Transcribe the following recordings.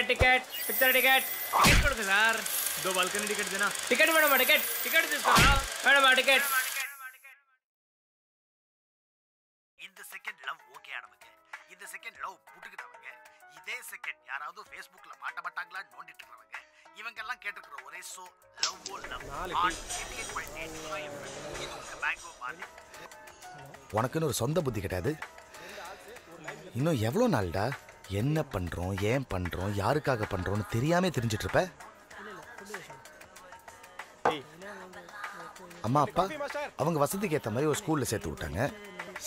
Ticket picture ticket ticket ಕೊಡ್ತೀರಾ sir 2 balcony ticket Dena ticket madam ticket తీసుకోరా madam ticket இந்த second love okay ஆனவங்க இந்த செகண்ட் லவ் புட்டுக்கிட்டவங்க இதே செகண்ட் யாராவது Facebookல மாட்டமாட்டாங்களா நோண்டிட்டு இருக்கறவங்க இவங்க எல்லாம் கேட்டிருக்கிற ஒரே சோ லவ் ஓ லவ் இது உங்க பேங்கோ மாதிரி உனக்குன்னு ஒரு சொந்த புத்தி கிடையாது இன்னும் எவ்வளோ நாள்டா என்ன பண்றோம் ஏன் பண்றோம் யாருக்காக பண்றோம்னு தெரியாம தெரிஞ்சிட்டு இருப்ப அம்மா அப்பா அவங்க வசதிக்கு ஏற்ற மாதிரி ஒரு ஸ்கூல்ல சேர்த்து விட்டாங்க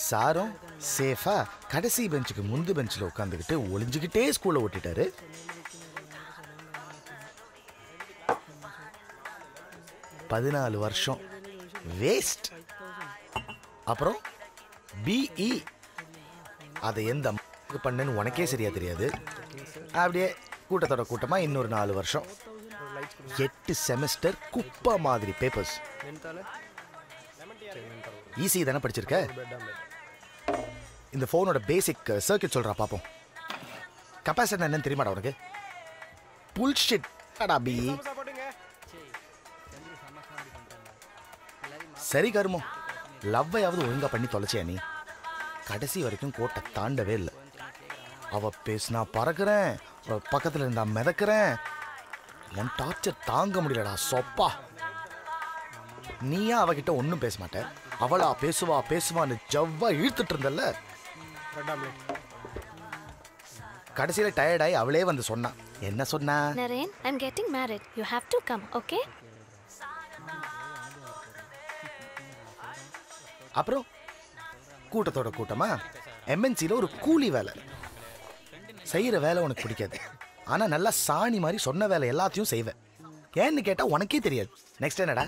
சாரும் சேஃபா கடைசி பெஞ்சுக்கு முந்து பெஞ்சில் உட்காந்துக்கிட்டு ஒளிஞ்சுக்கிட்டே ஸ்கூல்ல ஓட்டிட்டாரு பதினாலு வருஷம் வேஸ்ட் அப்புறம் பிஇ அதை எந்த பண்ணு உனக்கே சரியா தெரியாது அப்படியே கூட்டத்தோட கூட்டமா இன்னொரு 4 வருஷம் 8 செமஸ்டர் குப்பா மாதிரி பேப்பர்ஸ் ஈஸி தானே படிச்சிருக்க இந்த போனோட பேசிக் சர்க்கியூட் சொல்றா பாப்போம் கெபாசிட்டர் என்னன்னு தெரியுமாடா உனக்கு புல்ஷிட் அடாபி சரி கருமோ லவ்வையாவது ஒழுங்கா பண்ணி தொலைச்சியா நீ கடைசி வரைக்கும் கோட்டை தாண்டவே இல்லை அவ பேசினா பறக்கிறேன் பக்கத்துல இருந்தா மிதக்கிறேன் என் டார்ச்சர் தாங்க முடியலடா சொப்பா நீயா அவகிட்ட ஒன்னும் பேச மாட்ட அவளா பேசுவான்னு ஜவ்வா இழுத்துட்டு இருந்தல்ல கடைசியில டயர்டாயி அவளே வந்து சொன்னா என்ன சொன்னா Naren I am getting married you have to come okay அப்புறம் கூட்டத்தோட கூட்டமா எம்என்சில ஒரு கூலி வேலை செய்யற வேலை உனக்கு பிடிக்காது ஆனா நல்லா சாணி மாதிரி சொன்ன வேலை எல்லாத்தையும் செய்வேன் ஏன்னு கேட்டா உனக்கே தெரியாது நெக்ஸ்ட் என்னடா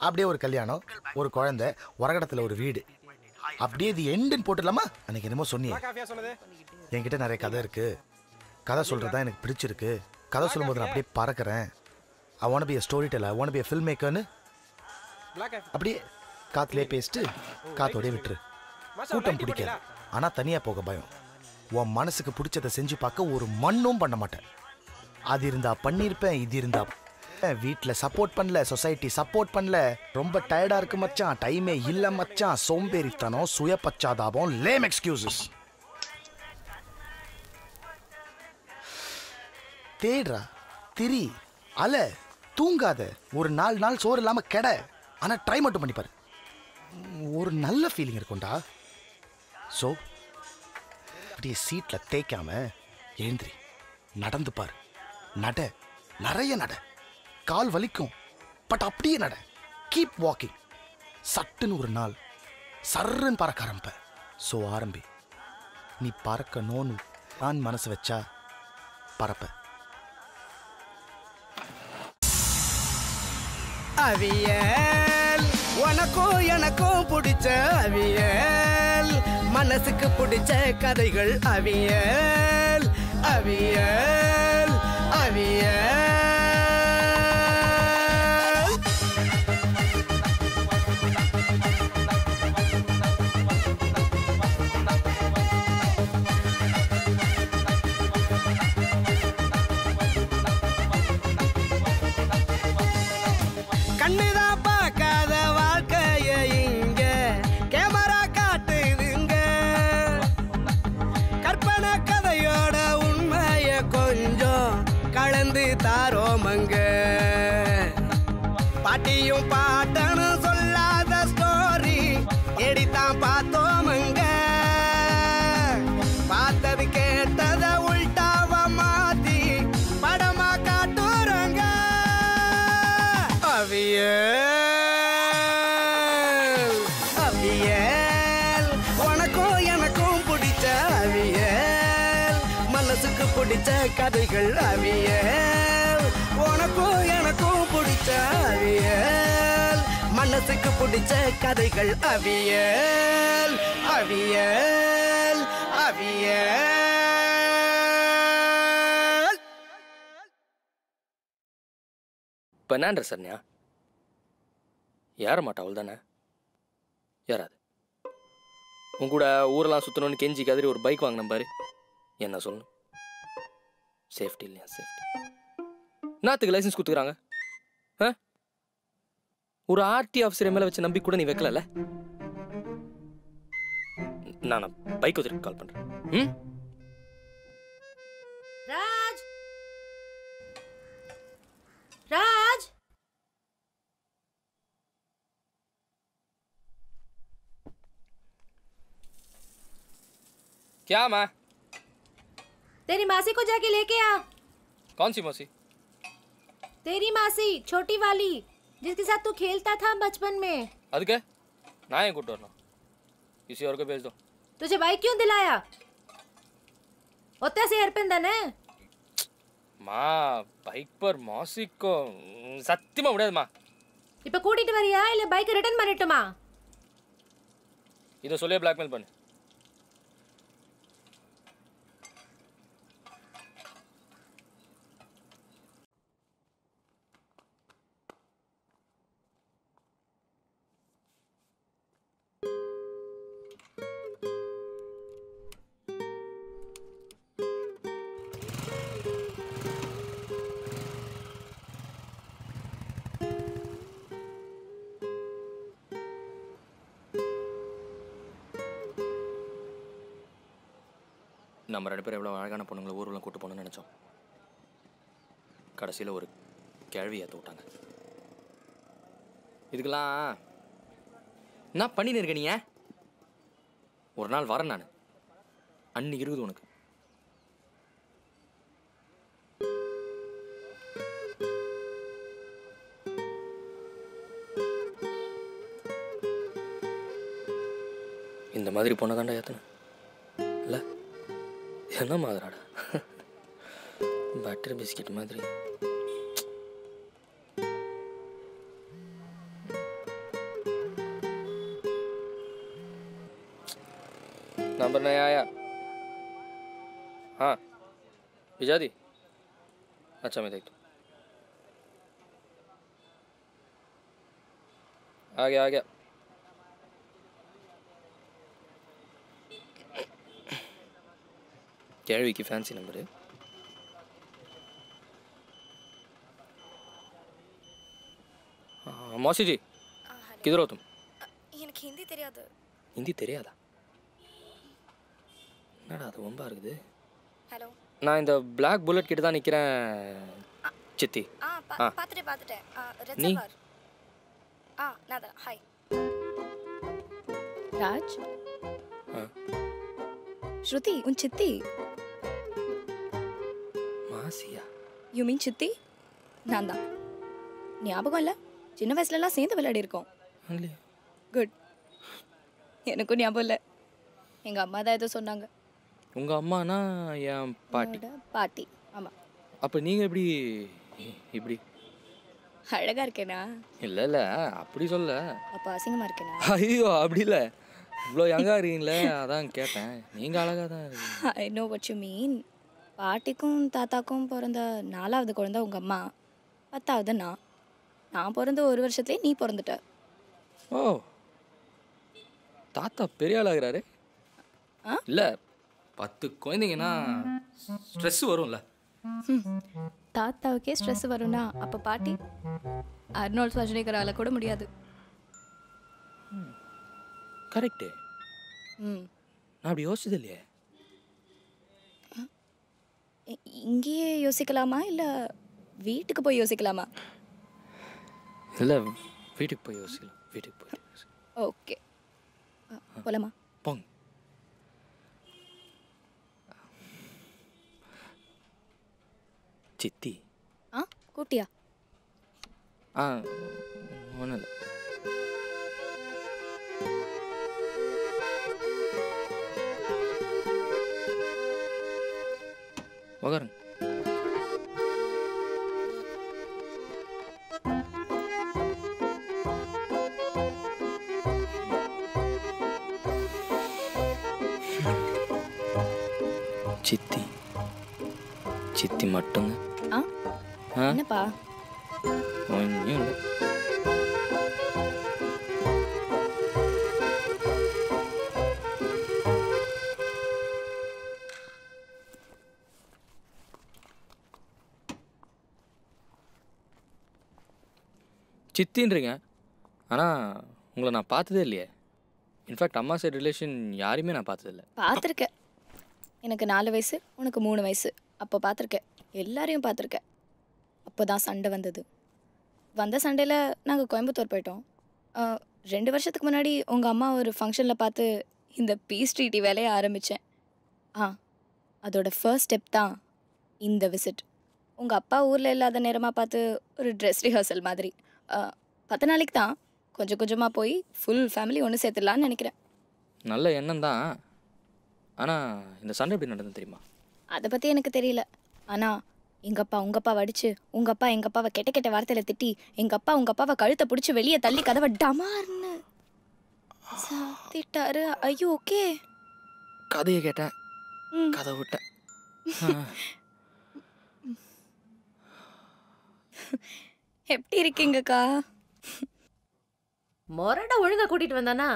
அப்படியே ஒரு கல்யாணம் ஒரு குழந்தை உரகடத்துல ஒரு வீடு அப்படியே இது எண்டுன்னு போட்டுடலாமா அன்னைக்கு என்னமோ சொன்னியே என்கிட்ட நிறைய கதை இருக்கு கதை சொல்றதா எனக்கு பிடிச்சிருக்கு கதை சொல்லும்போது நான் அப்படியே பறக்கிறேன் I want be a storyteller I want to be a filmmakerன்னு அப்படியே காத்துலயே பேசிட்டு காத்தோடய விட்டுரு கூட்டம் பிடிக்காது ஆனா தனியா போக பயம் உன் மனசுக்கு பிடிச்சதை செஞ்சு பார்க்க ஒரு மண்ணும் பண்ண மாட்டேன் அது இருந்தா பண்ணியிருப்பேன் இது இருந்தா வீட்டில் சப்போர்ட் பண்ணல சொசைட்டி சப்போர்ட் பண்ணல ரொம்ப டயர்டா இருக்கு மச்சான் டைமே இல்ல மச்சான் சோம்பேறித்தனம் சுய பச்சாதாபம் லேம் எக்ஸ்கியூசஸ் தேடுறா திரி அல தூங்காத ஒரு 4 நாள் சோறு இல்லாம கெட ஆனா ட்ரை மட்டும் பண்ணிப்பாரு ஒரு நல்ல ஃபீலிங் இருக்கும்டா ஸோ அப்படியே சீட்ல தேய்க்காம எழுந்திரி நடந்து பாரு நட நிறைய நட கால் வலிக்கும் பட் அப்படியே நட கீப் வாக்கிங் சட்டுன்னு ஒரு நாள் சர்றன்னு பறக்க ஆரம்ப ஸோ ஆரம்பி நீ பறக்கணும்னு நான் மனசு வச்சா பறப்ப அவியல் உனக்கும் எனக்கும் பிடிச்ச அவியல் மனசுக்கு பிடிச்ச கதைகள் அவியல் அவியல் அவியல் கண்ணுதான் பார்க்காத வாழ்க்கைய இங்க கேமரா காட்டுதுங்க கற்பனை கதையோட உண்மைய கொஞ்சம் கலந்து தாரோமங்க பாட்டியும் பாட்டனு சொல்லாத ஸ்டோரி எடித்தான் பார்த்தோமங்க பார்த்தது கேட்டத உள்டாவ மாத்தி படமா காட்டுறங்க அவியல் அவியல் உனக்கும் எனக்கும் பிடிச்ச அவியல் மனசுக்கு பிடிச்ச கதைகள் அவியல் உனக்கும் உனக்கும் பிடிச்ச அவியல் மனசுக்கு பிடிச்ச கதைகள் அவியல் அவியல் அவியல். பன்னாண்ட சன்யா யார மாட்டா அவள் தானே யாராது உன் கூட ஊரெல்லாம் சுற்றணும்னு கெஞ்சி கதறி ஒரு பைக் வாங்கின பாரு என்ன சொல்லணும் சேஃப்டி இல்லையா சேஃப்டி நாத்துக்கு லைசன்ஸ் கொடுத்துக்கிறாங்க ஒரு ஆர்டி ஆஃபீஸர் மேலே வச்சு நம்பி கூட நீ வைக்கல நான் பைக் வச்சிருக்க கால் பண்றேன். ராஜ் ராஜ் क्या माँ तेरी मासी को जाके लेके आ। कौन सी मौसी? तेरी मासी छोटी वाली जिसके साथ तू खेलता था बचपन में। अदके ना ही गुड ना किसी और को भेज दो। तुझे बाइक क्यों दिलाया? होता से हेरपिंदन है माँ बाइक पर मौसी को सत्यमा उड़े माँ இப்ப கூட்டிட்டு வரியா இல்ல பைக் ரிட்டர்ன் பண்ணிட்டுமா? இத சொல்லியே blackmail பண்ணு. நம்ம ரெண்டு பேரும் எவ்வளோ அழகான பொண்ணுங்களை ஊர்வலம் கூட்டு போகணும்னு நினச்சோம். கடைசியில் ஒரு கேள்வி ஏற்ற விட்டாங்க. இதுக்கெல்லாம் என்ன பண்ணின்னு இருக்க நீ? ஒரு நாள் வரேன் நான். அன்னைக்கு இருக்குது உனக்கு. இந்த மாதிரி பொண்ணை தாண்டா ஏற்றணும் இல்லை? என்ன மாதிரிடா பட்டர் பிஸ்கட் மாதிரி. नंबर नहीं आया? हाँ भेजा दी? अच्छा मैं देखता हूँ. आ गया आ गया. கேள்வி की फैंसी नंबर है. मौसी जी किधर हो तुम? எனக்கு ஹிந்தி தெரியாது. हिंदी தெரியாதா? என்னடா அது ரொம்ப இருக்குது. ஹலோ, நான் இந்த Black Bullet கிட்ட தான் நிக்கிறேன் சித்தி. பாத்துட்டேன். நீ? ரெட்சவர். நான் தான். ஹாய் ராஜ். ஸ்ருதி உன் சித்தி. மாசியா? யூ மீன் சித்தி? நான் தான். ஞாபகம் இல்லை? சின்ன வயசுலலாம் சேர்ந்து விளையாடி இருக்கோம். குட். எனக்கும் ஞாபகம் இல்லை. எங்கள் அம்மா தான் ஏதோ சொன்னாங்க. உங்கள் அம்மானா என் பாட்டி? பாட்டி, ஆமாம். அப்போ நீங்கள் எப்படி இப்படி அழகாக இருக்கேனா? இல்லை இல்லை அப்படி சொல்ல. அப்போ அசிங்கமாக இருக்கேனா? ஐயோ அப்படி இல்லை, இவ்வளோ யங்காக இருக்கீங்களே அதான் கேட்டேன். நீங்கள் அழகாக தான் இருக்கீங்க. I know what you mean. பாட்டிக்கும் தாத்தாக்கும் பிறந்த 4வது குழந்தை உங்கள் அம்மா, 10வது நான் பிறந்த 1 வருஷத்துலேயே நீ பிறந்துட்ட. ஓ, தாத்தா பெரிய ஆளாகிறாரு. இல்லை 10 குழந்தைங்கன்னா ஸ்ட்ரெஸ் வரும்ல. தாத்தாவுக்கே ஸ்ட்ரெஸ் வரும்னா அப்போ பாட்டி அர்னால்ட் ஷ்வார்ஸ்நெகரால கூட முடியாது. கரெக்டு. நான் அப்படி யோசிச்சது இல்லையே. இங்கேயே யோசிக்கலாமா இல்லை வீட்டுக்கு போய் யோசிக்கலாமா? இல்லை வீட்டுக்கு போய் யோசிக்கலாம். வீட்டுக்கு போய் யோசிக்கலாம். ஓகே போலாமா? போங்க. சித்தி? கூட்டியா? ஒன்றும் இல்லை. உட்காருங்க. சித்தி சித்தி மட்டும்தான். என்னப்பா? ஒன்றும் இல்லை. சித்தின்றீங்க, ஆனால் உங்களை நான் பார்த்ததே இல்லையே. இன்ஃபேக்ட் அம்மா சைடு ரிலேஷன் யாரையுமே நான் பார்த்ததில்ல. பார்த்துருக்கேன். எனக்கு 4 வயசு, உனக்கு 3 வயசு. அப்போ பார்த்துருக்கேன், எல்லாரையும் பார்த்துருக்கேன். அப்போ தான் சண்டை வந்தது. வந்த சண்டையில் நாங்கள் கோயம்புத்தூர் போயிட்டோம். 2 வருஷத்துக்கு முன்னாடி உங்கள் அம்மா ஒரு ஃபங்க்ஷனில் பார்த்து இந்த பீஸ் ட்ரீட்டி வேலையை ஆரம்பித்தேன். அதோட ஃபர்ஸ்ட் ஸ்டெப் தான் இந்த விசிட். உங்கள் அப்பா ஊரில் இல்லாத நேரமாக பார்த்து ஒரு ட்ரெஸ் ரிஹர்சல் மாதிரி 10 நாளைக்கு தான் கொஞ்சம் கொஞ்சமாக போய் ஃபுல் ஃபேமிலி ஒன்று சேர்த்துடலான்னு நினைக்கிறேன். நல்ல எண்ணம் தான். ஆனால் இந்த சண்டை எப்படி நடந்தது தெரியுமா? அதை பற்றி எனக்கு தெரியல. ஆனால் எங்கள் அப்பா உங்கள் அப்பாவை அடிச்சு, உங்கள் அப்பா எங்கள் அப்பாவை கெட்ட கெட்ட வார்த்தையில் திட்டி, எங்கள் அப்பா உங்கள் அப்பாவை கழுத்தை பிடிச்சி வெளியே தள்ளி கதவை டமார்னு சாத்திட்டாரு. ஐயோ ஓகே. கதையை கேட்டேன், கதை விட்டேன். எப்படி இருக்கீங்கக்கா? மொரட ஒழுங்கா கூட்டிட்டு வந்தானா?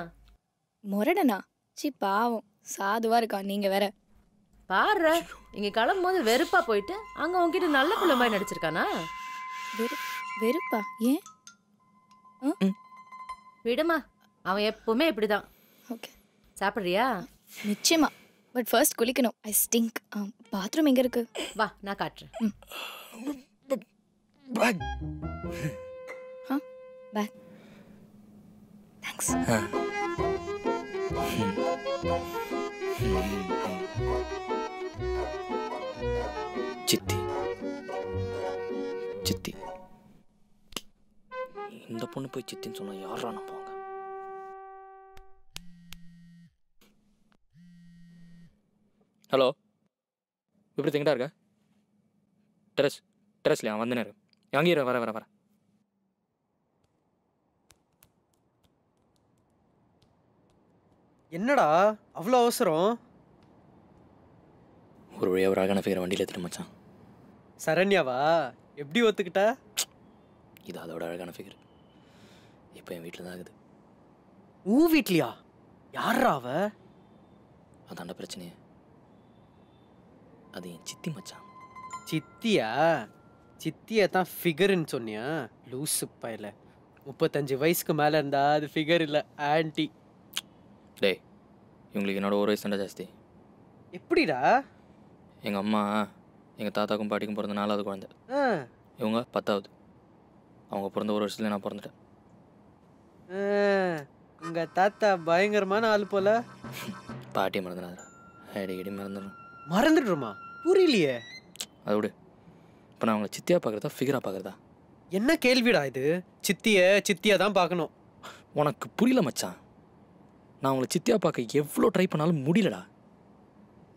முரடனா? சி பாவம், சாதுவா இருக்கா. நீங்க வேற பாரு, இங்க கிளம்பும் போது வெறுப்பா போயிட்டு அங்க உன்கிட்ட நல்ல புள்ள மாதிரி நடிச்சிருக்கானா? வெறுப்பா? ஏன்? விடுமா, அவன் எப்பவுமே இப்படிதான். ஓகே, சாப்பிடுறியா? நிச்சயமா. பட் ஃபர்ஸ்ட் குளிக்கணும். ஐ ஸ்டிங்க். பாத்ரூம் எங்க இருக்கு? வா, நான் காட்டுறேன். பேக். பேக். தேங்க்ஸ். சித்தி சித்தி, இந்த பொண்ணு போய் சித்தின்னு சொன்னா யாரா நம்புவாங்க? ஹலோ, எப்படி எங்கிட்ட இருக்க? டெரஸ்லையா? வந்தனே இருக்கு. அங்கேயே வர வர வர. என்னடா அவ்வளோ அவசரம்? ஒரு வழியாக ஒரு அழகான ஃபிகரை வண்டியில் எடுத்துட்டு மச்சான். சரண்யாவா? எப்படி ஒத்துக்கிட்டா? இது அதோட அழகான ஃபிகர். இப்போ என் வீட்டில் தான் இருக்குது. உன் வீட்லையா? யாரா அவ? அதாண்ட பிரச்சனையே. அது என் சித்தி மச்சான். சித்தியா? சித்தியை தான் ஃபிகருன்னு சொன்னியா? லூசு பையல. 35 வயசுக்கு மேலே இருந்தா அது ஃபிகர் இல்லை, ஆன்டி. டேய், இவங்களுக்கு என்னோட 1 வயசு தாண்டா ஜாஸ்தி. எப்படிடா? எங்கள் அம்மா எங்கள் தாத்தாக்கும் பாட்டிக்கும் பிறந்த 4வது குழந்தை. இவங்க 10வது. அவங்க பிறந்த 1 வருஷத்துல நான் பிறந்துட்டேன். உங்க தாத்தா பயங்கரமான ஆள் போல. பாட்டியை மறந்துடாதா? அடிக்கடி மறந்துடும். மறந்துடுமா? புரியலையே. அதை விடு. இப்போ நான் அவங்கள சித்தியாக பார்க்குறதா ஃபிகராக பார்க்குறதா? என்ன கேள்விடா இது? சித்தியா தான் பார்க்கணும். உனக்கு புரியல மச்சான். நான் அவங்கள சித்தியாக பார்க்க எவ்வளோ ட்ரை பண்ணாலும் முடியலடா.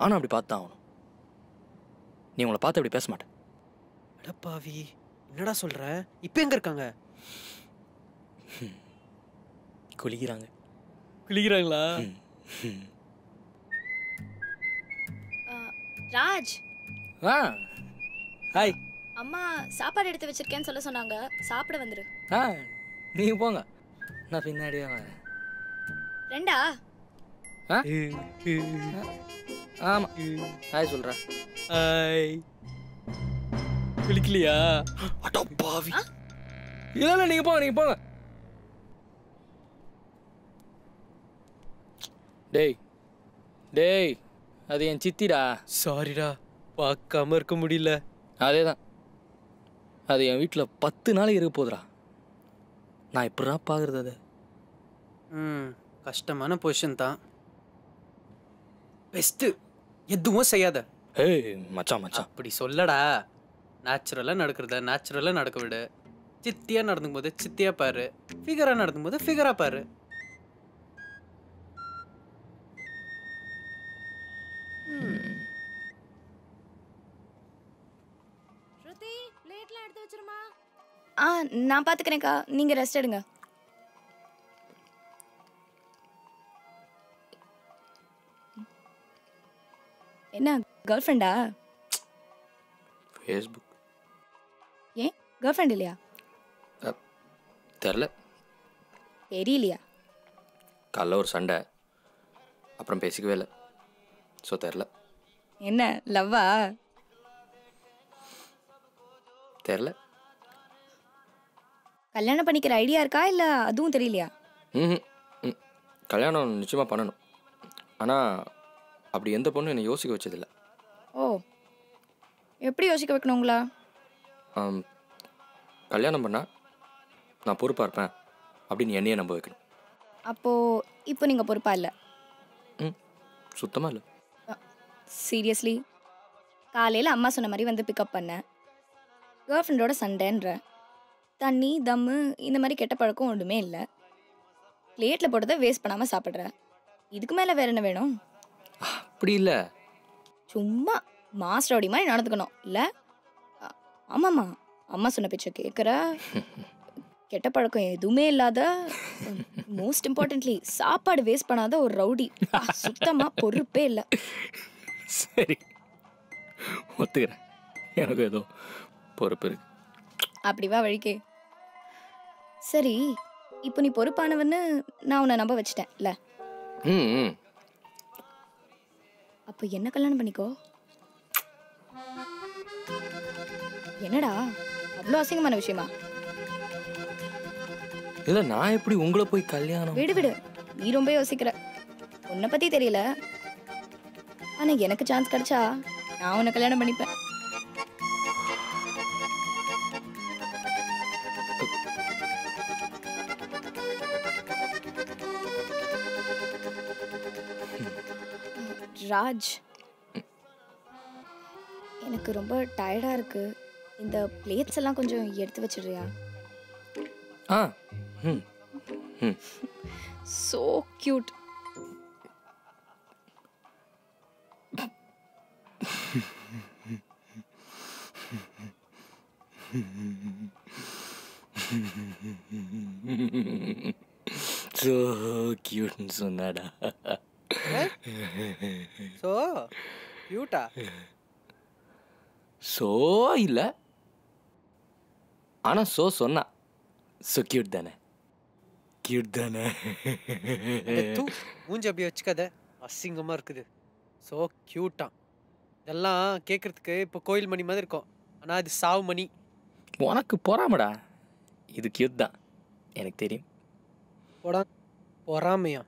ஆனால் அப்படி பார்த்தா ஆகணும். நீ உங்களை பார்த்து அப்படி பேச மாட்டேன். அடப்பாவி, என்னடா சொல்ற? இப்போ எங்க இருக்காங்க? குளிக்கிறாங்க. குளிக்கிறாங்களா? ராஜ். ஹாய். அம்மா சாப்பாடு எடுத்து வச்சிருக்கேன்னு சொல்ல சொன்னாங்க. சாப்பிட வந்துரு. நீங்கள் போங்க, நான் பின்னாடியே வரேன். 2 ஆமாம், ஹாய் சொல்கிறேன். ஹாய். குளிக்கலையா? அடப்பாவி. இல்லை, நீங்கள் போங்க. டேய், அது என் சித்திடா. சாரிடா, பார்க்காம இருக்க முடியல. அதே தான். அது என் வீட்டில் 10 நாளைக்கு இருக்க போகுதுடா. நான் எப்படா பார்க்குறது அது? கஷ்டமான பொசிஷன் தான். பெஸ்ட்டு, எதுவும் செய்யாத. ஏய் மச்சான், அப்படி சொல்லடா. நேச்சுரலாக நடக்க விடு. சித்தியாக நடந்துக்கும் போது சித்தியாக பாரு, ஃபிகராக நடந்துக்கும் போது ஃபிகராக பாரு. ஸ்ருதி, பிளேட்லாம் எடுத்து வச்சிருமா? நான் பார்த்துக்கிறேன்க்கா, நீங்கள் ரெஸ்ட் எடுங்க. என்ன கேர்ள் ஃப்ரெண்டா? ஃபேஸ்புக். ஏன் கேர்ள் ஃப்ரெண்ட் இல்லையா? தெரில. தெரியலையா? காலைல ஒரு சண்டை, அப்புறம் பேசிக்கவே இல்லை. ஸோ தெரில. என்ன லவ்வா? தெரில. கல்யாணம் பண்ணிக்கிற ஐடியா இருக்கா இல்லை அதுவும் தெரியலையா? ம் கல்யாணம் நிச்சயமாக பண்ணணும். ஆனால் அப்படி எந்த பொண்ணும் என்னை யோசிக்க வச்சதில்லை. ஓ, எப்படி யோசிக்க வைக்கணும் உங்களா? கல்யாணம் பண்ணால் நான் பொறுப்பாக இருப்பேன் அப்படின்னு என்னையே நம்ப வைக்கணும். அப்போது இப்போ நீங்கள் பொறுப்பா இல்லை? சுத்தமாக இல்லை. சீரியஸ்லி? காலையில் அம்மா சொன்ன மாதிரி வந்து பிக்கப் பண்ணேன். கேர்ள் ஃப்ரெண்டோட சண்டைன்ற தண்ணி தம்மு இந்த மாதிரி கெட்ட பழக்கம் ஒன்றுமே இல்லை. பிளேட்டில் போட்டதை வேஸ்ட் பண்ணாமல் சாப்பிட்றேன். இதுக்கு மேலே வேறு என்ன வேணும்? அப்படி இல்லை. சும்மா மாஸ்டரோடி மாதிரி நடந்துக்கணும் இல்லை? ஆமாம்மா, அம்மா சொன்ன பேச்சை கேட்குற, கெட்ட பழக்கம் எதுவுமே இல்லாத, மோஸ்ட் இம்பார்ட்டன்ட்லி சாப்பாடு வேஸ்ட் பண்ணாத ஒரு ரவுடி. சுத்தமாக பொறுப்பே இல்லை. சரி, ஒத்துக்கிறேன். எனக்கு ஏதோ பொறுப்பு இருக்கு. அப்படி வா வழிக்கே. சரி, இப்போ நீ பொறுப்பானவன்னு நான் உன்னை நம்ப வச்சிட்டேன் இல்லை? அப்போ என்ன கல்யாணம் பண்ணிக்கோ. என்னடா அவ்வளோ அசிங்கமான விஷயமா? இல்லை, நான் எப்படி உங்களை போய் கல்யாணம்? விடு விடு, நீ ரொம்ப யோசிக்கிற. உன்னை பற்றி தெரியல, ஆனால் எனக்கு சான்ஸ் கிடைச்சா நான் உன்னை கல்யாணம் பண்ணிப்பேன். ராஜ், எனக்கு ரொம்ப டயர்டாக இருக்கு. இந்த பிளேட்ஸ் எல்லாம் கொஞ்சம் எடுத்து வச்சிடுறியா? So cute. ஸோ கியூட்னு சொன்னாடா. ஸோ கியூட்டா? ஸோ இல்லை, ஆனால் ஸோ சொன்னா. ஸோ கியூட் தானே? கியூட் தானே? மூஞ்சி அப்படி வச்சுக்காத, அசிங்கமாக இருக்குது. ஸோ கியூட்டா? இதெல்லாம் கேட்குறதுக்கு இப்போ கோயில் மணி மாதிரி இருக்கும், ஆனால் அது சாவு மணி. உனக்கு பொறாமடா. இது கியூட் தான், எனக்கு தெரியும். பொறாமையா?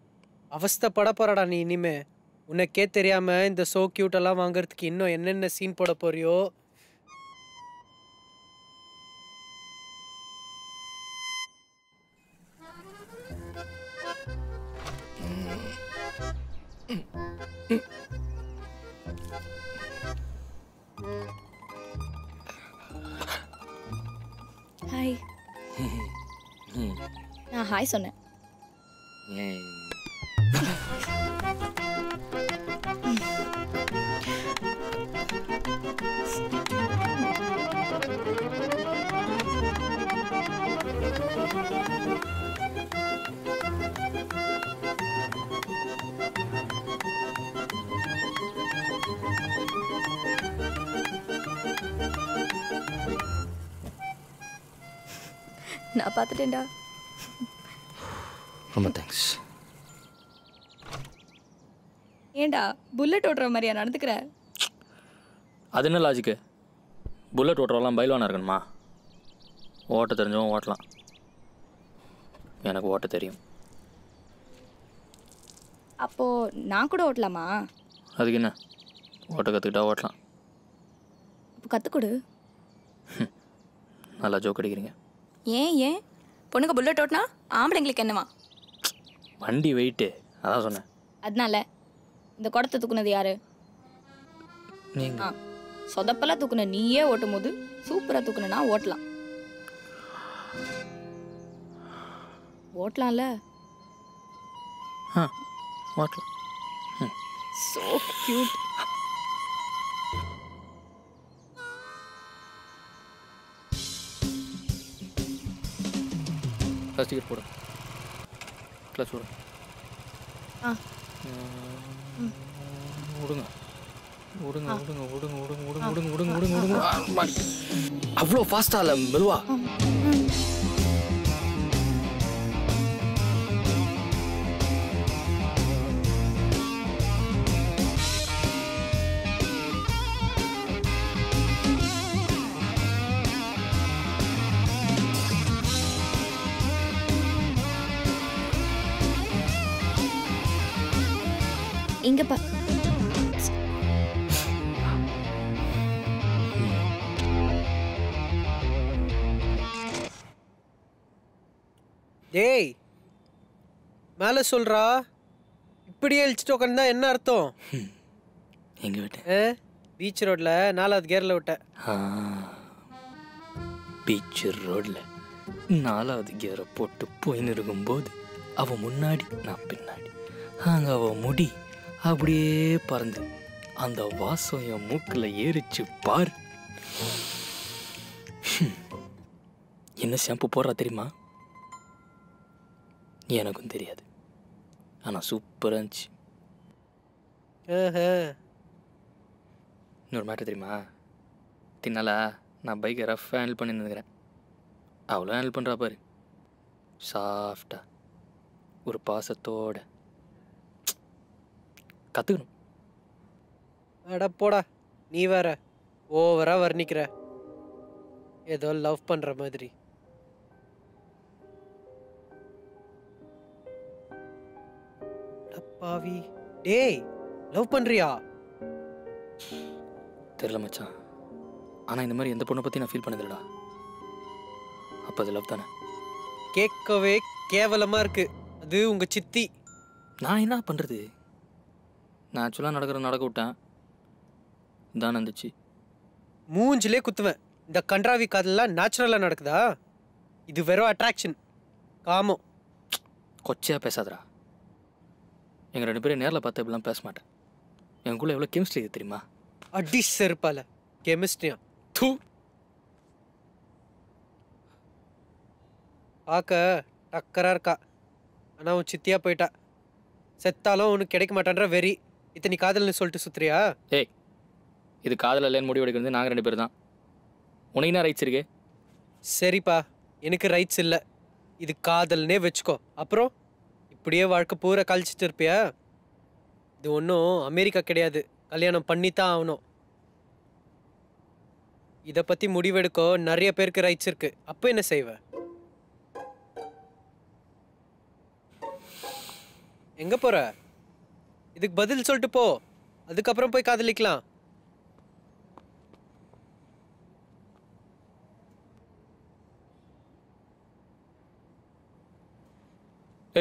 அவஸ்தைப்பட போறாடா நீ இனிமே. உனக்கே தெரியாம இந்த சோ கியூட்டெல்லாம் வாங்குறதுக்கு இன்னும் என்னென்ன சீன் போட போறியோ. ஹாய். நான் ஹாய் சொன்னேன். நான் பார்த்துட்டேன்டா. ரொம்ப தேங்க்ஸ். ஏண்டா புல்லட் ஓட்டுற மாதிரியா நடந்துக்கிற? அது என்ன லாஜிக்கு? புல்லட் ஓட்டுறவெல்லாம் பைல்வானா இருக்கணுமா? ஓட்ட தெரிஞ்சவன் ஓட்டலாம். எனக்கு ஓட்ட தெரியும். அப்போ நான் கூட ஓட்டலாமா? அதுக்கு என்ன, ஓட்ட கற்றுக்கிட்டா ஓட்டலாம். இப்போ கற்றுக்கொடு. நல்லா ஜோக் அடிக்கிறீங்க. ஏன் பொண்ணுங்க புல்லட் ஓட்டினா ஆம்பளைங்களுக்கு என்னவா? வண்டி வெயிட்டு, அதான் சொன்னேன். அதனால இந்த குடத்தை தூக்குனது யாரு? நீங்கள் சொதப்பெல்லாம் தூக்குன நீயே ஓட்டும் போது சூப்பராக தூக்குனா ஓட்டலாம். ஓட்டலாம்ல? ஓட்டலாம். So cute. ஃபர்ஸ்ட் டிக்கெட் போடு. க்ளாஸ் விடு. ஆ விடுங்க. விடுங்க விடுங்க விடுங்க விடுங்க விடுங்க விடுங்க விடுங்க விடுங்க விடுங்க. அவ்வளோ ஃபாஸ்டா இல்லை, மெதுவா. இங்க பா. டேய் மேலே சொல்றா, இப்படியே இழிச்சிட்டு உட்காந்தா என்ன அர்த்தம்? எங்க விட்டு பீச் ரோட்ல 4வது கியர்ல விட்ட. பீச் ரோட்ல 4வது கியரை போட்டு போயின்னு இருக்கும்போது அவன் முன்னாடி நான் பின்னாடி, அங்கே அவன் முடி அப்படியே பறந்து அந்த வாசம் என் மூக்கில் ஏறிச்சு பார். என்ன ஷாம்பு போடுறா தெரியுமா? எனக்கும் தெரியாது, ஆனால் சூப்பராக இருந்துச்சு. இன்னொரு மேட்டர் தெரியுமா? தின்னால நான் பைக்கை ரஃபாக ஹேண்டில் பண்ணி நின்றுக்கிறேன், அவ்வளோ ஹேண்டில் பண்ணுறா பாரு, சாஃப்டாக ஒரு பாசத்தோட. கற்றுக்கணும். அட போடா, நீ வேற ஓவரா வர்ணிக்கிற, ஏதோ லவ் பண்ற மாதிரி. பாவி, டேய் லவ் பண்றியா? தெரியல மச்சான், ஆனால் இந்த மாதிரி எந்த பொண்ணை பற்றி நான் ஃபீல் பண்ணதில்லடா. அப்போ அது லவ் தானே? கேட்கவே கேவலமா இருக்கு. அது உங்க சித்தி. நான் என்ன பண்ணுறது? நான் ஆக்சுவலாக நடக்க விட்டேன், தான் இருந்துச்சு. மூஞ்சிலே குத்துவேன். இந்த கன்றாவி காதெல்லாம் நேச்சுரலா நடக்குதா? இது வெறும் அட்ராக்ஷன், காமம். கொச்சையாக பேசாதடா. எங்கள் 2 பேரும் நேரில் பார்த்து இப்படிலாம் பேச மாட்டேன். எங்களுக்குள்ள எவ்வளோ கெமிஸ்ட்ரி இது தெரியுமா? அடி செருப்பால கெமிஸ்ட்ரியா? தூ. பார்க்க டக்கரா இருக்கா, ஆனா உன் சித்தியா போயிட்டா. செத்தாலும் உனக்கு கிடைக்க மாட்டான்ற வெறி. இத்தனை காதல்னு சொல்லிட்டு சுத்துறியா? ஏய், இது காதல் இல்லைன்னு முடிவு எடுக்கிறது நாங்கள் 2 பேர் தான். உனக்கு என்ன ரைட்ஸ் இருக்கு? சரிப்பா, எனக்கு ரைட்ஸ் இல்லை. இது காதல்னே வச்சுக்கோ. அப்புறம் இப்படியே வாழ்க்கை பூரா கழிச்சிட்டு இருப்பியா? இது ஒன்றும் அமெரிக்கா கிடையாது, கல்யாணம் பண்ணித்தான் ஆகணும். இதை பற்றி முடிவெடுக்க நிறைய பேருக்கு ரைட்ஸ் இருக்கு. அப்போ என்ன செய்வ? எங்க போற? இதுக்கு பதில் சொல்லிட்டு போ, அதுக்கப்புறம் போய் காதலிக்கலாம்.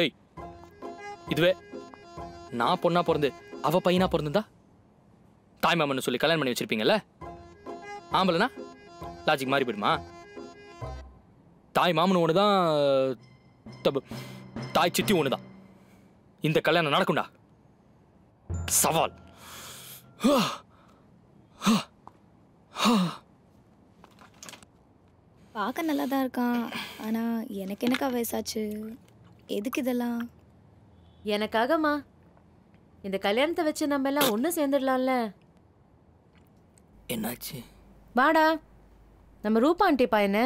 ஏய், இதுவே நான் பொண்ணா பிறந்து அவ பையனா பிறந்திருந்தா தாய் மாமன்னு சொல்லி கல்யாணம் பண்ணி வச்சிருப்பீங்கல்ல? ஆம்பளைனா லாஜிக் மாறி போயிடுமா? தாய் மாமன் ஒன்று தான், தாய் சித்தி ஒன்று தான். இந்த கல்யாணம் நடக்கும்டா, சவால். பார்க்க நல்லா தான் இருக்கான், ஆனா எனக்கு என்னக்கா வயசாச்சு? எதுக்கு இதெல்லாம்? எனக்காகமா? இந்த கல்யாணத்தை வச்சு நம்ம எல்லாம் ஒன்று சேர்ந்துடலாம்ல. என்னாச்சு? வாடா, நம்ம ரூபா ஆண்டி பையனை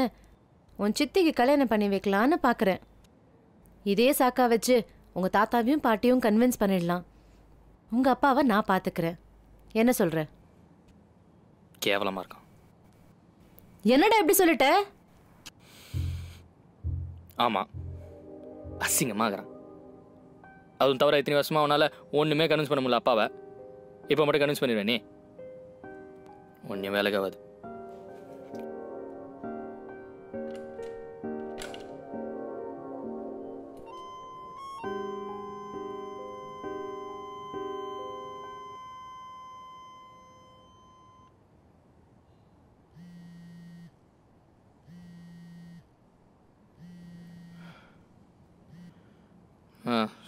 உன் சித்திக்கு கல்யாணம் பண்ணி வைக்கலான்னு பார்க்குறேன். இதே சாக்கா வச்சு உங்கள் தாத்தாவையும் பாட்டியும் கன்வின்ஸ் பண்ணிடலாம். உங்கள் அப்பாவை நான் பார்த்துக்கிறேன். என்ன சொல்கிற? கேவலமா இருக்கான். என்னடா எப்படி சொல்லிட்ட? ஆமா, அசிங்கமாகறான். அதுவும் தவிர இத்தனை வருஷமா அவனால ஒண்ணுமே கன்வின்ஸ் பண்ண முடியல அப்பாவை. இப்போ மட்டும் கன்வின்ஸ் பண்ணிடுவேன் நீ? ஒன்றும் வேலைக்காவது.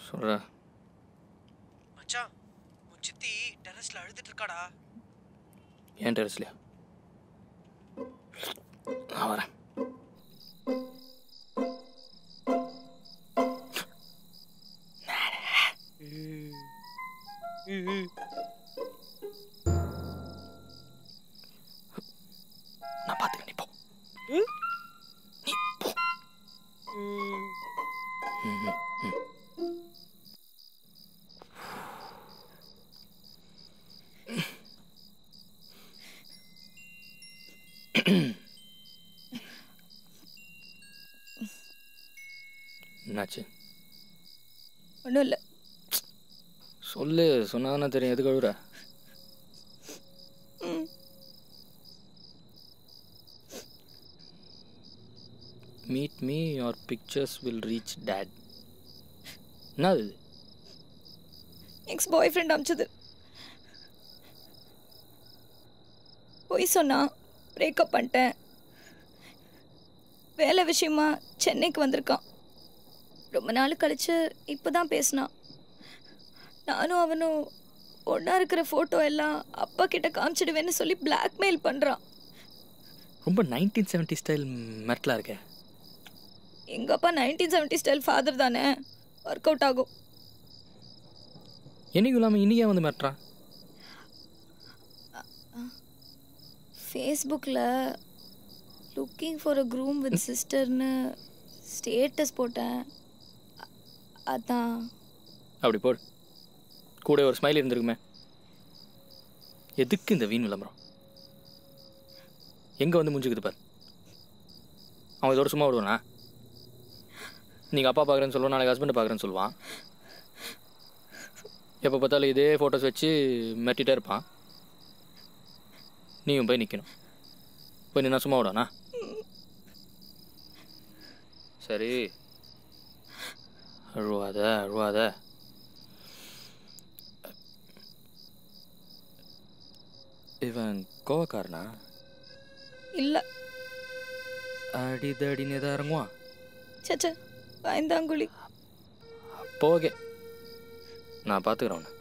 சொல்ற மச்சான், உன் சித்தி டெரஸ்ல அழுதுட்டு இருக்காடா. ஏன் டெரஸ்லையா? நான் வரேன். என்னாச்சு? ஒன்றும் இல்லை. சொல்லு, சொன்னாதானே தெரியும். எதுக்கு அழுகுற? Meet me, your pictures will reach date. என்னது இது? எக்ஸ் பாய் ஃப்ரெண்ட் அமிச்சது. போய் சொன்னா பிரேக்கப் பண்ணிட்டேன். வேலை விஷயமா சென்னைக்கு வந்திருக்கான். ரொம்ப நாள் கழிச்சு இப்போ தான் பேசினான். நானும் அவனும் ஒன்றா இருக்கிற ஃபோட்டோ எல்லாம் அப்பா கிட்ட காமிச்சிடுவேன்னு சொல்லி பிளாக்மெயில் பண்ணுறான். ரொம்ப 1970 ஸ்டைல் மெட்டலாக இருக்கே. எங்கள் அப்பா 1970 ஸ்டைல் ஃபாதர் தானே, ஒர்க் அவுட் ஆகும். என்னைக்கும் இல்லாமல் இன்றைக்கே வந்து மிரட்டுறான். ஃபேஸ்புக்கில் looking for a groom with சிஸ்டர்னு ஸ்டேட்டஸ் போட்டேன். அதான். அப்படி போடு. கூட ஒரு ஸ்மைல் இருந்திருக்குமே. எதுக்கு இந்த வீண் விளம்பரம்? எங்கே வந்து முடிஞ்சுக்குது பார். அவன் இதோட சும்மா விடுவானா? நீங்கள் அப்பா பார்க்குறேன்னு சொல்லுவான், நாளைக்கு ஹஸ்பண்டை பார்க்குறேன்னு சொல்லுவான். எப்போ பார்த்தாலும் இதே ஃபோட்டோஸ் வச்சு மெட்டிகிட்டே இருப்பான். நீயும் போய் நிற்கணும். போய் நின்னா சும்மா விடுவானா? சரி, அழுவாத அழுவாத. இவன் கோவக்காரனா? இல்லை. அடிதடின்னு எதாவது இறங்குவான். சச்சா, பயந்தாங்குழி. போகே, நான் பார்த்துக்கிறேன் உன்னை.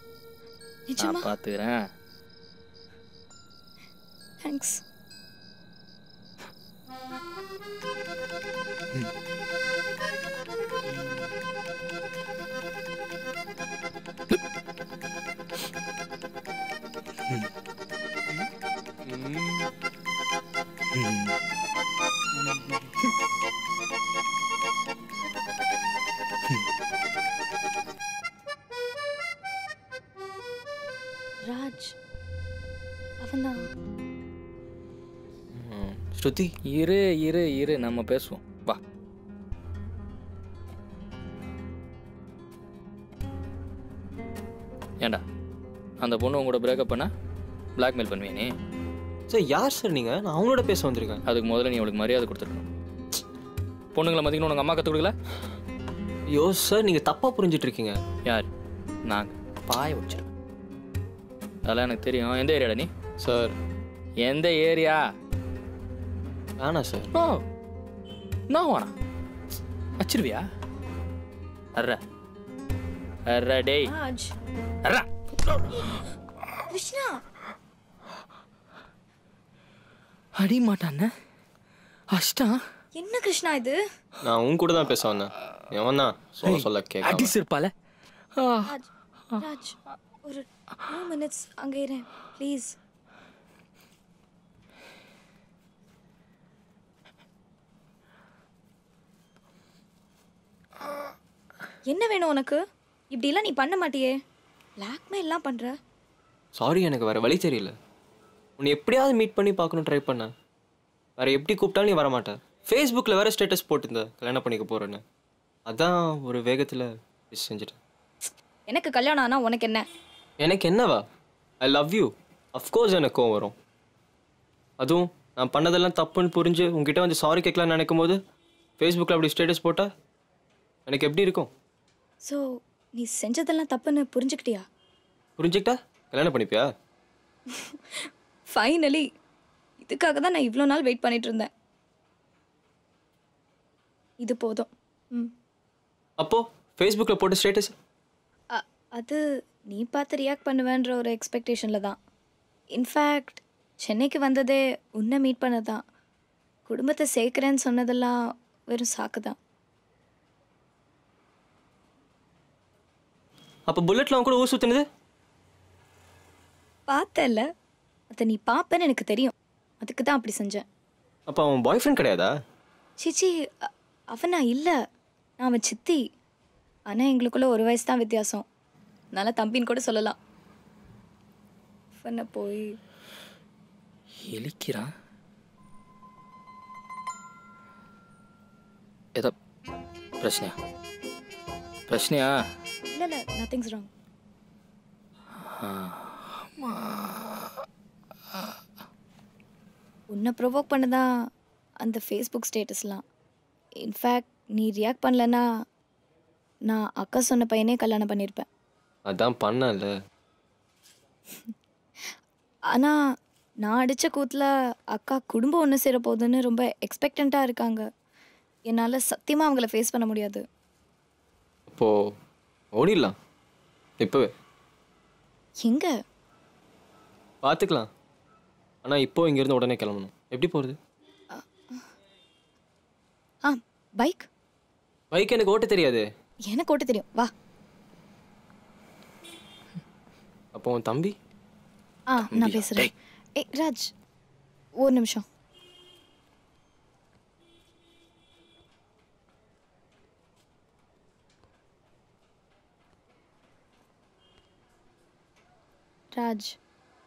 நிஜமா? நான் பார்த்துக்கிறேன். தேங்க்ஸ். ராஜ் அவன்தான். ஸ்ருதி, இரு இரு இரு, நம்ம பேசுவோம். வா. ஏண்டா அந்த பொண்ணு உங்களோட பிரேக்கப் பண்ண பிளாக்மெயில் பண்ணுவியா நீ? சார் யார் சார் நீங்கள்? நான் அவங்களோட பேச வந்திருக்கேன். அதுக்கு முதல்ல நீ அவளுக்கு மரியாதை கொடுத்துருக்கணும். பொண்ணுங்களை மதிக்கணும் உனக்கு அம்மா கற்றுக் கொடுக்கல? ஐயோ சார், நீங்கள் தப்பாக புரிஞ்சிட்டு இருக்கீங்க. யார்? நாங்கள் பாய வச்சிருக்கோம். அதெல்லாம் எனக்கு தெரியும். எந்த ஏரியாடா நீ? சார் எந்த ஏரியா? வேணாம் சார். ஓ, நான் வேணா வச்சிருவியா? அர்ற அர்ற டேய் ராஜ். அர்ற. கிருஷ்ணா. அடி மாட்டான அஷ்டா. என்ன கிருஷ்ணா இது? நான் உன் கூட தான் பேச வந்தேன். எவன் தான் சொல்ல அடி கேட்க சிற்பால. ராஜ், ராஜ் ஒரு 2 minutes அங்கே இருறேன் ப்ளீஸ். என்ன வேணும் உனக்கு? இப்படிலாம் நீ பண்ண மாட்டியே. பிளாக்மெயில்லாம் பண்ணுற. சாரி, எனக்கு வேறு வழி தெரியல. உன்னை எப்படியாவது மீட் பண்ணி பார்க்கணும் ட்ரை பண்ணேன். வேறு எப்படி கூப்பிட்டாலும் நீ வரமாட்டேன். ஃபேஸ்புக்கில் வேறு ஸ்டேட்டஸ் போட்டிருந்த கல்யாணம் பண்ணிக்க போகிறேன்னு. அதான் ஒரு வேகத்தில் செஞ்சுட்டேன். எனக்கு கல்யாணம் ஆனால் உனக்கு என்ன? எனக்கு என்னவா? I love you. அஃப்கோர்ஸ் எனக்கு கோவம் வரும். அதுவும் நான் பண்ணதெல்லாம் தப்புன்னு புரிஞ்சு உங்ககிட்ட வந்து சாரி கேட்கலான்னு நினைக்கும் போது ஃபேஸ்புக்கில் அப்படி ஸ்டேட்டஸ் போட்டால் எனக்கு எப்படி இருக்கும்? ஸோ நீ செஞ்சதெல்லாம் தப்புன்னு புரிஞ்சுக்கிட்டியா? புரிஞ்சுக்கிட்டா கல்யாணம் பண்ணிப்பியா? ஃபைனலி. இதுக்காக தான் நான் இவ்வளோ நாள் வெயிட் பண்ணிட்டு இருந்தேன். இது போதும். அப்போது ஃபேஸ்புக்கில் போட்ட ஸ்டேட்டஸ் அது நீ பார்த்து ரியாக்ட் பண்ணுவேன்ற ஒரு எக்ஸ்பெக்டேஷனில் தான். இன்ஃபேக்ட் சென்னைக்கு வந்ததே உன்னை மீட் பண்ண தான். குடும்பத்தை சேர்க்குறேன்னு சொன்னதெல்லாம் வெறும் சாக்கு தான். அப்போ புல்லட்டில் அவன் கூட ஊர் சுற்றினது பார்த்தல, அதை நீ பார்ப்பேன்னு எனக்கு தெரியும். அதுக்கு தான் அப்படி செஞ்சேன். அப்போ அவன் பாய் ஃப்ரெண்ட் கிடையாதா? சிச்சி, அவனா இல்லை, நான் அவன் சித்தி. ஆனால் எங்களுக்குள்ள 1 வயசு தான் வித்தியாசம். அதனால் தம்பின்னு கூட சொல்லலாம். அவனை போய் எலிக்கிறான். ஏதோ பிரச்சனையா பிரச்சனையா? இல்லை இல்லை, நத்திங்ஸ் ராங். உன்னை ப்ரொவோக் பண்ணதான் அந்த ஃபேஸ்புக் ஸ்டேட்டஸ்லாம். இன்ஃபேக்ட் நீ ரியாக்ட் பண்ணலன்னா நான் அக்கா சொன்ன பையனே கல்யாணம் பண்ணியிருப்பேன். அதான் பண்ணல. ஆனால் நான் அடித்த கூத்தில் அக்கா குடும்பம் ஒன்று சேர போகுதுன்னு ரொம்ப எக்ஸ்பெக்டண்ட்டாக இருக்காங்க. என்னால் சத்தியமாக அவங்கள ஃபேஸ் பண்ண முடியாது. அப்போ ஓடிடலாம் இப்போவே. எங்கே? பார்த்துக்கலாம். ஆனால் இப்போ இங்கேருந்து உடனே கிளம்பணும். எப்படி போகிறது? ஆ, பைக். பைக் எனக்கு ஓட்ட தெரியாது. எனக்கு ஓட்ட தெரியும், வா. அப்போ உன் தம்பி? நான் பேசுகிறேன். ஏய் ராஜ், ஒரு நிமிஷம். ராஜ்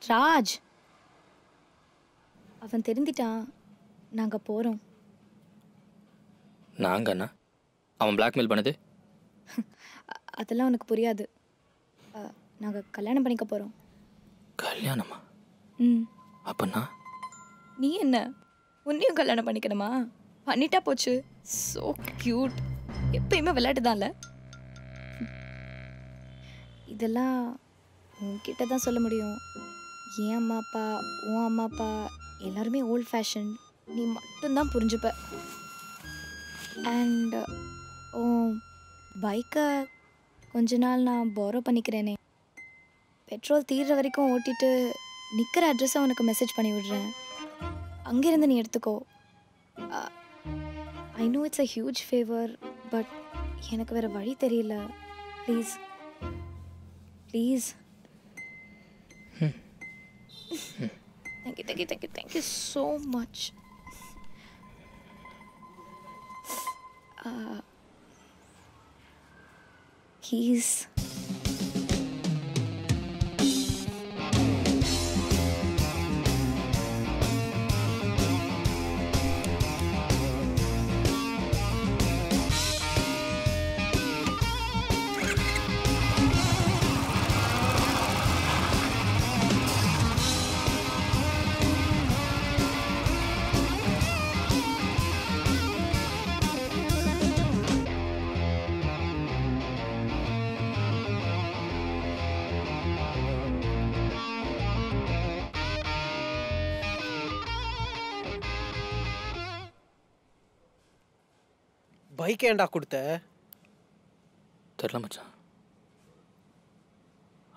ராஜ் அவன் தெரிஞ்சிட்டான். நாங்கள் போகிறோம். நாங்கண்ணா அவன் பிளாக்மெயில் பண்ணது? அதெல்லாம் உனக்கு புரியாது. நாங்கள் கல்யாணம் பண்ணிக்க போகிறோம். கல்யாணமா? ம். அப்பண்ணா நீ என்ன உன்னையும் கல்யாணம் பண்ணிக்கணுமா? பண்ணிட்டா போச்சு. So cute. எப்பயுமே விளையாட்டு தான்ல. இதெல்லாம் உன்கிட்ட தான் சொல்ல முடியும். என் அம்மா அப்பா, உன் அம்மா அப்பா எல்லாருமே ஓல்ட் ஃபேஷன். நீ மட்டும்தான் புரிஞ்சுப்ப. அண்ட் பைக்கை கொஞ்ச நாள் நான் பாரோ பண்ணிக்கிறேனே. பெட்ரோல் தீர்ற வரைக்கும் ஓட்டிட்டு நிற்கிற அட்ரஸை உனக்கு மெசேஜ் பண்ணி விடுறேன். அங்கேருந்து நீ எடுத்துக்கோ. I know it's a huge favour, but எனக்கு வேறு வழி தெரியல. Please please. Thank you thank you thank you thank you so much. He's bike ஏன்டா கொடுத்த? தெரில மச்சான்.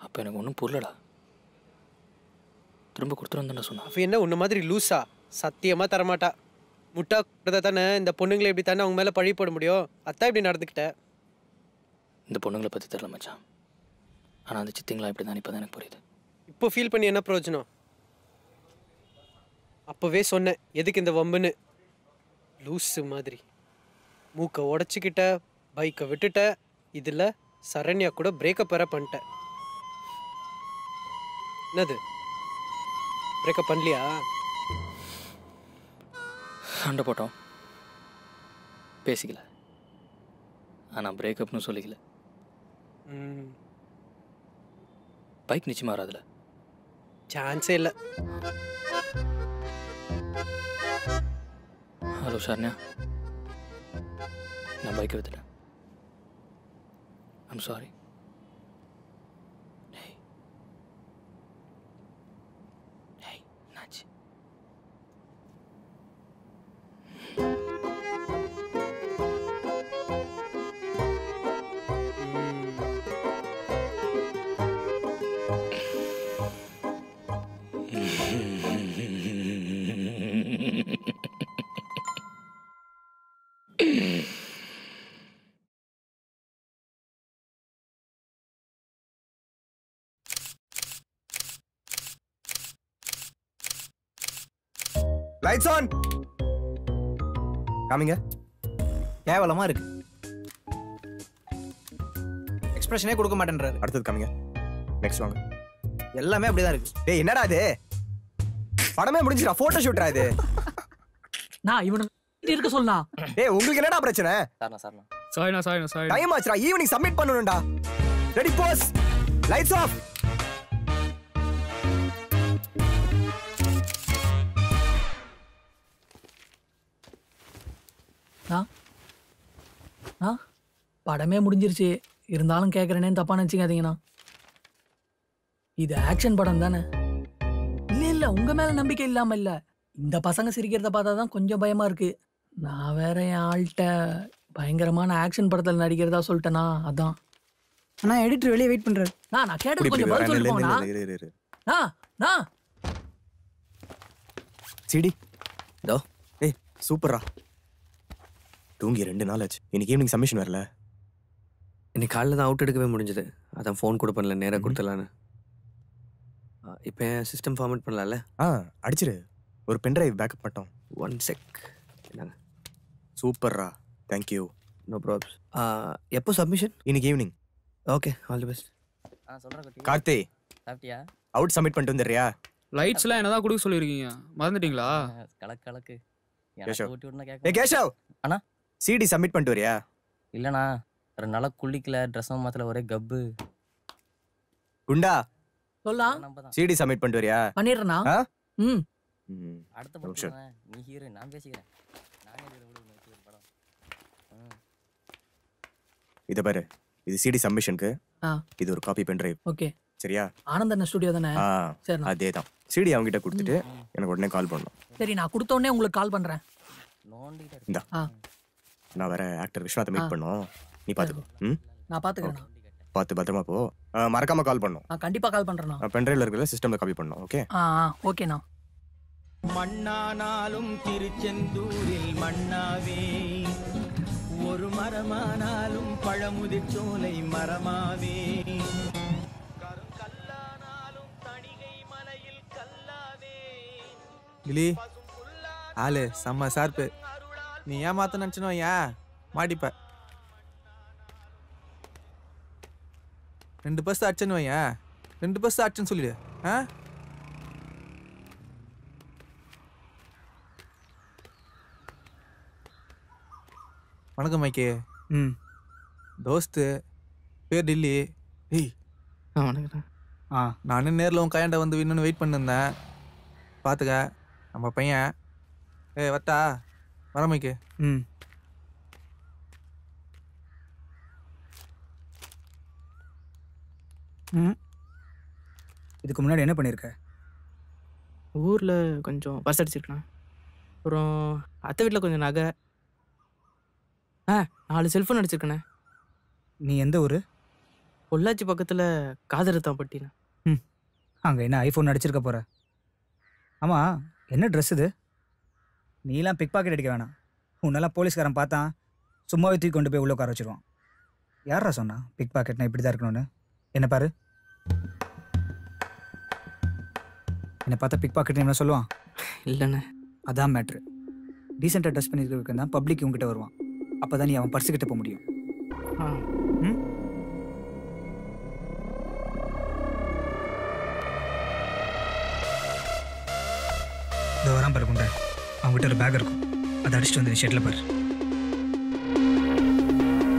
அப்போ எனக்கு ஒன்றும் புரியலடா. திரும்ப கொடுத்துருந்தேன் சொன்னா. அவ என்ன உன்ன மாதிரி லூஸா? சத்தியமாக தரமாட்டா. முட்டா கொடுத்தா தானே இந்த பொண்ணுங்களை எப்படி தானே அவங்க மேலே பழி போட முடியும். அதான் இப்படி நடந்துக்கிட்ட. இந்த பொண்ணுங்களை பற்றி தெரில மச்சான். ஆனால் அந்த சித்திங்களா இப்படி தான் இப்போ தான் எனக்கு புரியுது. இப்போ ஃபீல் பண்ணி என்ன பிரயோஜனம்? அப்போவே சொன்னேன் எதுக்கு இந்த வம்புன்னு. லூஸு மாதிரி மூக்கை உடச்சிக்கிட்ட, பைக்கை விட்டுட்ட. இதில் சரண்யா கூட பிரேக்கப் வேற பண்ணிட்டேன். என்னது பிரேக்கப் பண்ணலையா? சண்டை போட்டோம், பேசிக்கல. ஆனால் பிரேக்கப்னு சொல்லிக்கல. பைக் நிச்சயமாக வராதுல. சான்ஸே இல்லை. ஹலோ சரண்யா, நான் பைக்கை வித்துட்டேன். I'm sorry. என்னாச்சு? Lights on. காமிங்க. கேவலமா இருக்கு. எக்ஸ்பிரஷனே கொடுக்க மாட்டேன்றாரு. அடுத்தது காமிங்க. நெக்ஸ்ட் வாங்க. எல்லாமே அப்படிதான் இருக்கு. டேய் என்னடா இது? படமே முடிஞ்சிரா, போட்டோ ஷூட்ரா இது. நான் இவன இருக்க சொல்லலாம். டேய் உங்களுக்கு என்னடா பிரச்சனை? சார்ண்ணா சாரிண்ணா டைம் ஆச்சுடா, ஈவினிங் சப்மிட் பண்ணணும்டா. Ready pose, lights off. படமே முடிஞ்சிருச்சு, இருந்தாலும் கேட்குறேனேன்னு தப்பா நினச்சிக்காதீங்கண்ணா. இது ஆக்ஷன் படம் தானே? இல்லை உங்க மேல நம்பிக்கை இல்லாம இல்ல, இந்த பசங்க சிரிக்கிறத பார்த்தா தான் கொஞ்சம் பயமா இருக்கு. நான் வேற என் ஆள்கிட்ட பயங்கரமான ஆக்ஷன் படத்தில் நடிக்கிறதா சொல்லிட்டேனா, அதான். அண்ணா எடிட்டர் வெளியே வெயிட் பண்றாரு. நான் கேட்டது கொஞ்சம் பதில் சொல்லிட்டு போங்கண்ணா. CD to. ஏய் சூப்பர்ரா. தூங்கி 2 நாள் ஆச்சு. இன்னைக்கு ஈவினிங் சப்மிஷன் வரல. இன்னைக்கு காலைல தான் அவுட் எடுக்கவே முடிஞ்சது. அதான் ஃபோன் கூட பண்ணல, நேராக கொடுத்துடலான்னு. இப்போ சிஸ்டம் ஃபார்மேட் பண்ணலாம்ல? அடிச்சிரு. ஒரு பென்ட்ரைவ் பேக்கப் மட்டும். 1 செக். என்னங்க? சூப்பர்ரா, தேங்க்யூ. No problem. எப்போ சப்மிஷன்? இன்னைக்கு evening. Okay, all the best. Karthi, சாப்பிட்டியா? அவுட் சப்மிட் பண்ணிட்டு வந்துடுறியா? லைட்ஸ்லாம் என்னதான் கொடுக்க சொல்லியிருக்கீங்க, மறந்துட்டீங்களா? கலக்கு கேஷவ். ஊட்டி விட்டுனா ஏய் கேஷவ் அண்ணா, சிடி சப்மிட் பண்ணிட்டு வரியா? இல்லைண்ணா, 2 நாளாக குளிக்கல, ட்ரெஸ்ஸும் மாத்தல, ஒரே கப்பு. குண்டா சொல்லலாம். சிடி சப்மிட் பண்ணிட்டு வரியா? பண்ணிடுறேண்ணா. அடுத்த படம் நீ ஹீரோயின், நான் பேசிக்கிறேன். படம் இத பாரு, இது சிடி சப்மிஷனுக்கு. இது ஒரு காப்பி பென் டிரைவ். ஓகே சரியா? ஆனந்தன் ஸ்டுடியோ தானே? சரி, அதேதான். சிடி அவங்க கிட்ட கொடுத்துட்டு எனக்கு உடனே கால் பண்ணணும். சரி, நான் கொடுத்த உடனே உங்களுக்கு கால் பண்றேன். இந்தா, நான் வேற ஆக்டர் விஸ்வநாத் மீட் பண்ணோம், நீ பாத்துக்கோ. நான் பாத்துக்கிறேன். பார்த்து பத்திரமா போ. மறக்காம கால் பண்ணும். கண்டிப்பா கால் பண்றேன். பென் டிரைவ்ல இருக்கிற சிஸ்டம்ல காப்பி பண்ணணும். ஓகே? ஓகேண்ணா. மண்ணானாலும் திருச்செந்தூரில் மண்ணாவே, ஒரு மரமானாலும் பழமுதிர் சோலை மரமாவே, கருங்கல்லானாலும் தணிகை மலையில் கல்லாவே. கிளி ஆளு செம்ம சார்பு. நீ ஏமாத்த நினச்சினோ ஏன் மாட்டிப்ப. 2 பஸ் அடிச்சுன்னு வையன், 2 பஸ் அடிச்சுன்னு சொல்லிடு. வணக்கம் மைக்கே. தோஸ்து பேர் டில்லி. ஏய் வணக்கம். நானும் நேரில் உன் கையாண்ட வந்து இன்னொன்று வெயிட் பண்ணிருந்தேன். பார்த்துக்க நம்ம பையன். வத்தா வர மைக்கே. இதுக்கு முன்னாடி என்ன பண்ணியிருக்க? ஊரில் கொஞ்சம் பஸ் அடிச்சிருக்கேன். அப்புறம் அத்தை வீட்டில் கொஞ்சம் நகை, 4 செல்ஃபோன் அடிச்சிருக்கண்ணே. நீ எந்த ஊர்? பொள்ளாச்சி பக்கத்தில் காதரத்தாம்பட்டிண்ணே. அங்கே என்ன ஐஃபோன் அடிச்சிருக்க போகிற? ஆமாம், என்ன ட்ரெஸ் இது? நீலாம் பிக் பாக்கெட் அடிக்க வேணாம். உன்னெல்லாம் போலீஸ்காரன் பார்த்தான் சும்மாவே தூக்கி கொண்டு போய் உள்ள உட்கார வச்சிருவான். யாரா சொன்னா பிக் பாக்கெட்னா இப்படி தான் இருக்கணும்னு? என்ன பாரு, என்னை பார்த்தா பிக் பாக்கெட் என்ன சொல்லுவான்? இல்லைண்ணே. அதான் மேட்ரு. டீசெண்டாக ட்ரெஸ் பண்ணியிருக்க தான் பப்ளிக் உங்ககிட்ட வருவான். அப்போ தான் நீ அவன் பர்ஸுக்கிட்ட போக முடியும். இந்த வரான் பாரு குண்டை, அவங்ககிட்ட ஒரு பேக் இருக்கும், அதை அடிச்சுட்டு வந்து ஷெட்டில் பாரு.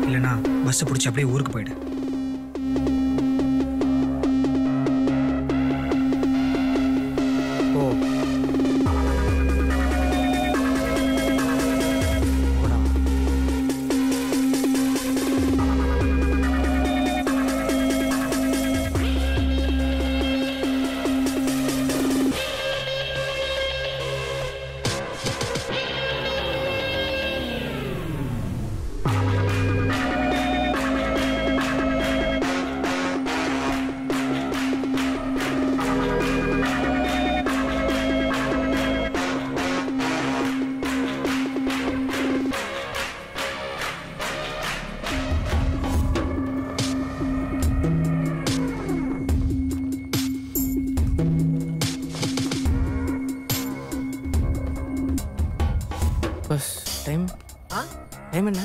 இல்லைனா பஸ்ஸை பிடிச்சி அப்படியே ஊருக்கு போயிடு. ஓ பஸ் டைம் டைம் என்ன?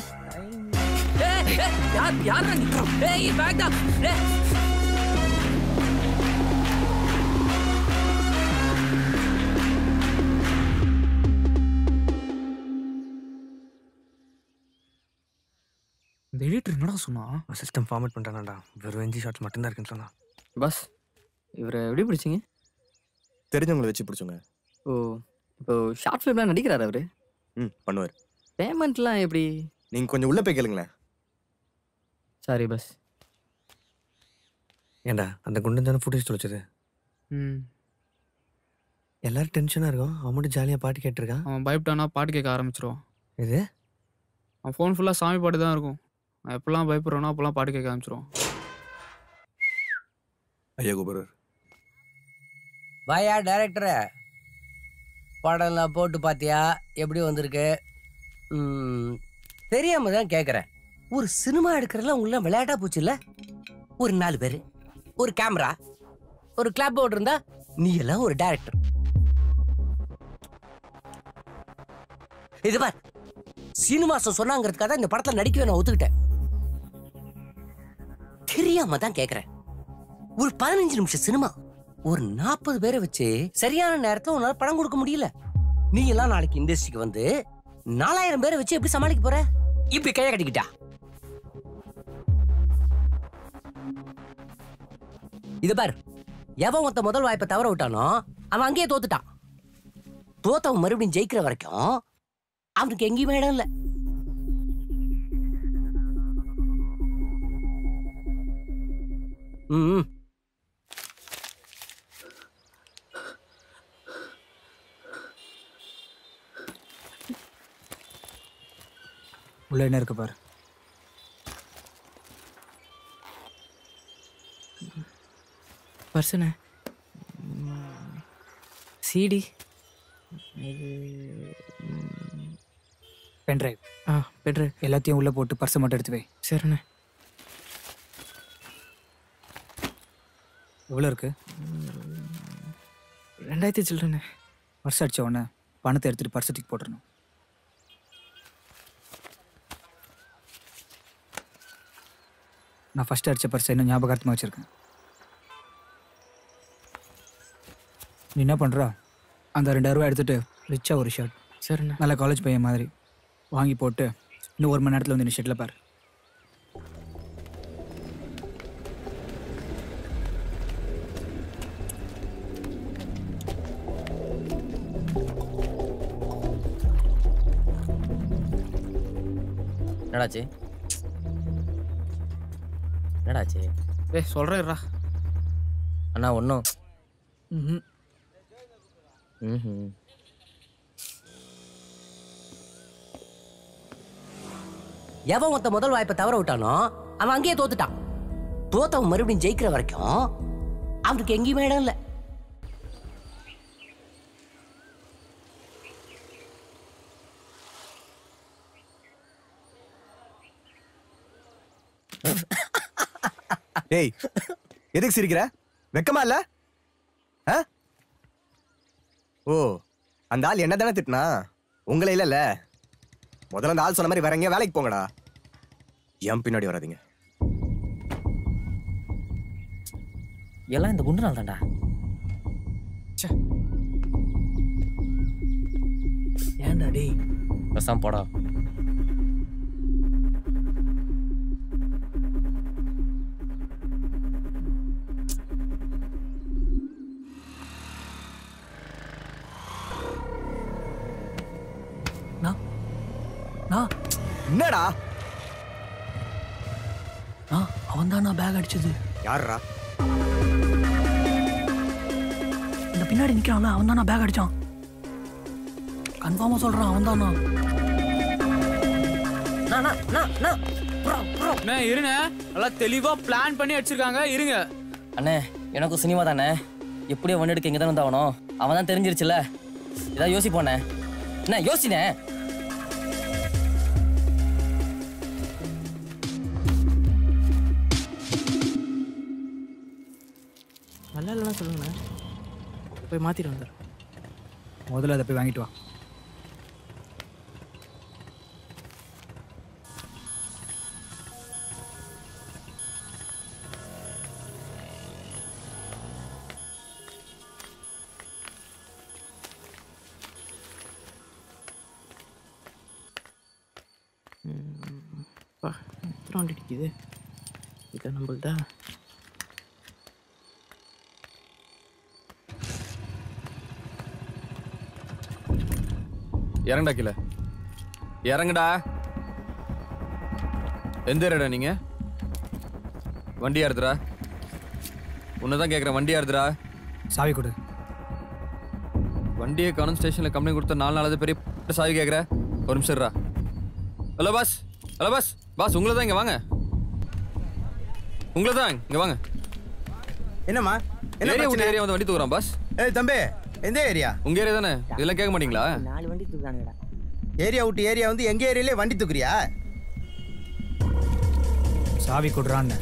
யார் நிற்கிறோம்? பேக் தான். இந்த எடிட்டர் என்னடா சொன்னா? சிஸ்டம் ஃபார்மேட் பண்ணுறானாடா. வெறும் NG ஷார்ட்ஸ் மட்டும்தான் இருக்குன்னு சொன்னான். பாஸ் இவரை எப்படி பிடிச்சிங்க? தெரிஞ்சவங்களை வச்சு பிடிச்சோங்க. ஓ இப்போ ஷார்ட் ஃபிலிம்லாம் நடிக்கிறாரு அவரு? பண்ணுவார். பேமெண்ட்லாம் எப்படி? நீங்கள் கொஞ்சம் உள்ளே போய் கேளுங்களேன். Sorry boss. ஏண்டா அந்த குண்டன் தானே ஃபுட்டேஜ் தொலைச்சது? எல்லாரும் டென்ஷனாக இருக்கும். அவன் மட்டும் ஜாலியாக பாட்டு கேட்டிருக்கான். அவன் பயப்பட்டானா பாட்டு கேட்க ஆரம்பிச்சிருவான். இது அவன் ஃபோன் ஃபுல்லாக சாமி பாட்டு தான் இருக்கும். நான் எப்பெல்லாம் பயப்படுறானோ அப்போல்லாம் பாட்டு கேட்க ஆரம்பிச்சிருவான். ஐயா குபரர். வாயா டைரக்டரை, படம்லாம் போட்டு பார்த்தியா? எப்படி வந்திருக்கு? தெரியாம தான் கேட்குறேன். ஒரு சினிமா எடுக்கிறதுல உங்களெலாம் விளையாட்டா போச்சு இல்லை? ஒரு 4 பேர், ஒரு கேமரா, ஒரு கிளாப் போர்டு இருந்தா நீ எல்லாம் ஒரு டைரக்டர். இது பார், சீனிவாசன் சொன்னாங்கிறதுக்காக தான் இந்த படத்தில் நடிக்கவே நான் ஒத்துக்கிட்டேன். தெரியாம தான் கேட்குறேன். ஒரு 15 நிமிஷம் சினிமா, ஒரு 40 பேரை வச்சு சரியான நேரத்தில் உன்னால படம் கொடுக்க முடியல. நீ எல்லாம் நாளைக்கு இண்டஸ்ட்ரிக்கு வந்து 4000 பேரை வச்சு எப்படி சமாளிக்க போற? இப்படி கையை கட்டிக்கிட்டா? இது பார், எவன் ஒருத்த முதல் வாய்ப்பை தவற விட்டானோ அவன் அங்கேயே தோத்துட்டான். தோத்தவன் மறுபடியும் ஜெயிக்கிற வரைக்கும் அவனுக்கு எங்கேயுமே இடம் இல்லை. உள்ள என்ன இருக்கு பாரு. பர்சனே சிடி, பென்ட்ரைவ். பென்ட்ரைவ் எல்லாத்தையும் உள்ள போட்டு பர்ஸை மட்டும் எடுத்து வை. சரிண்ணே. எவ்வளோ இருக்கு? 2000 சில்லறண்ணே. பர்ஸ் அடிச்ச உடனே பணத்தை எடுத்துட்டு பர்ஸை தூக்கி போட்டுருணும். நான் ஃபர்ஸ்ட் அடித்த பர்ஸை இன்னும் ஞாபகார்த்தமாக வச்சுருக்கேன். நீ என்ன பண்ணுறா, அந்த 2000 ரூபா எடுத்துகிட்டு ரிச்சாக ஒரு ஷர்ட், சரிண்ணா, நல்ல காலேஜ் பையன் மாதிரி வாங்கி போட்டு இன்னும் 1 மணி நேரத்தில் வந்து இந்த ஷர்ட்டில் பாரு. என்னடாச்சு? என்னடாச்சு? சொல்கிறேன்ரா அண்ணா. ஒன்றும் எவன் ஒருத்த முதல் வாய்ப்பை தவற விட்டானோ அவன் அங்கேயே தோத்துட்டான். தோத்தவன் மறுபடியும் ஜெயிக்கிற வரைக்கும் அவனுக்கு எங்கேயுமே இடம் இல்லை. ஏய், எதுக்கு சிரிக்கிற? வெக்கமா இல்ல? ஓ, அந்த ஆள் என்ன தானே திட்டினா, உங்களை இல்லைல்ல? முதல்ல அந்த ஆள் சொன்ன மாதிரி வேற எங்கேயா வேலைக்கு போங்கடா. ஏன் பின்னாடி வராதீங்க. எல்லாம் இந்த குண்டு நாள் தான்டா. ஏன்டா டேய் பேசாம போடா. என்னடா? அவன் தான் நான் பேக் அடிச்சது. யாரா? இந்த பின்னாடி நிக்கிறான்ல, அவன் தான் நான் பேக் அடிச்சான். கன்ஃபார்மா சொல்றான், அவன் தான் நான். இருங்க, எல்லாம் தெளிவா பிளான் பண்ணி அடிச்சிருக்காங்க. இருங்க அண்ணே, எனக்கும் சினிமா தானே, எப்படியோ ஒன்று எடுக்க இங்கே தான் வந்தாகணும். அவன் தான் தெரிஞ்சிருச்சுல, ஏதாவது யோசிப்போண்ணே. என்ன யோசினே? நல்லா இல்லைன்னா சொல்லுங்கண்ணே, போய் மாற்றிட்டு வந்துடுறேன். முதல்ல அதை போய் வாங்கிட்டு வா. எத்தனை வண்டி அடிக்குது இதான் நம்மள்தா. இறங்கடா கீழே இறங்குடா. எந்த ஏரியாடா நீங்க? வண்டி யாருதுரா? உன்னதான் கேட்குறேன், வண்டி யாருதுரா? சாவி கொடு. வண்டியை காணும் ஸ்டேஷனில் கம்ப்ளைண்ட் கொடுத்த 4 நாளாவது பெரிய சாவி கேட்குற. ஒரு நிமிஷம் இருடா. Hello boss, hello boss, boss உங்களை தான் இங்கே வாங்க. உங்களை தான் இங்கே வாங்க. என்னம்மா ஏரியா விட்டு ஏரியா வந்து வண்டி தூக்குறான் பாஸ். ஏய் தம்பி, எந்த ஏரியா? உங்க ஏரியா தானே? இதெல்லாம் கேட்க மாட்டீங்களா? 4 வண்டி தூக்குறானுடா. ஏரியா விட்டு ஏரியா வந்து எங்க ஏரியாலே வண்டி தூக்குறியா? சாவி கொடுறான்னு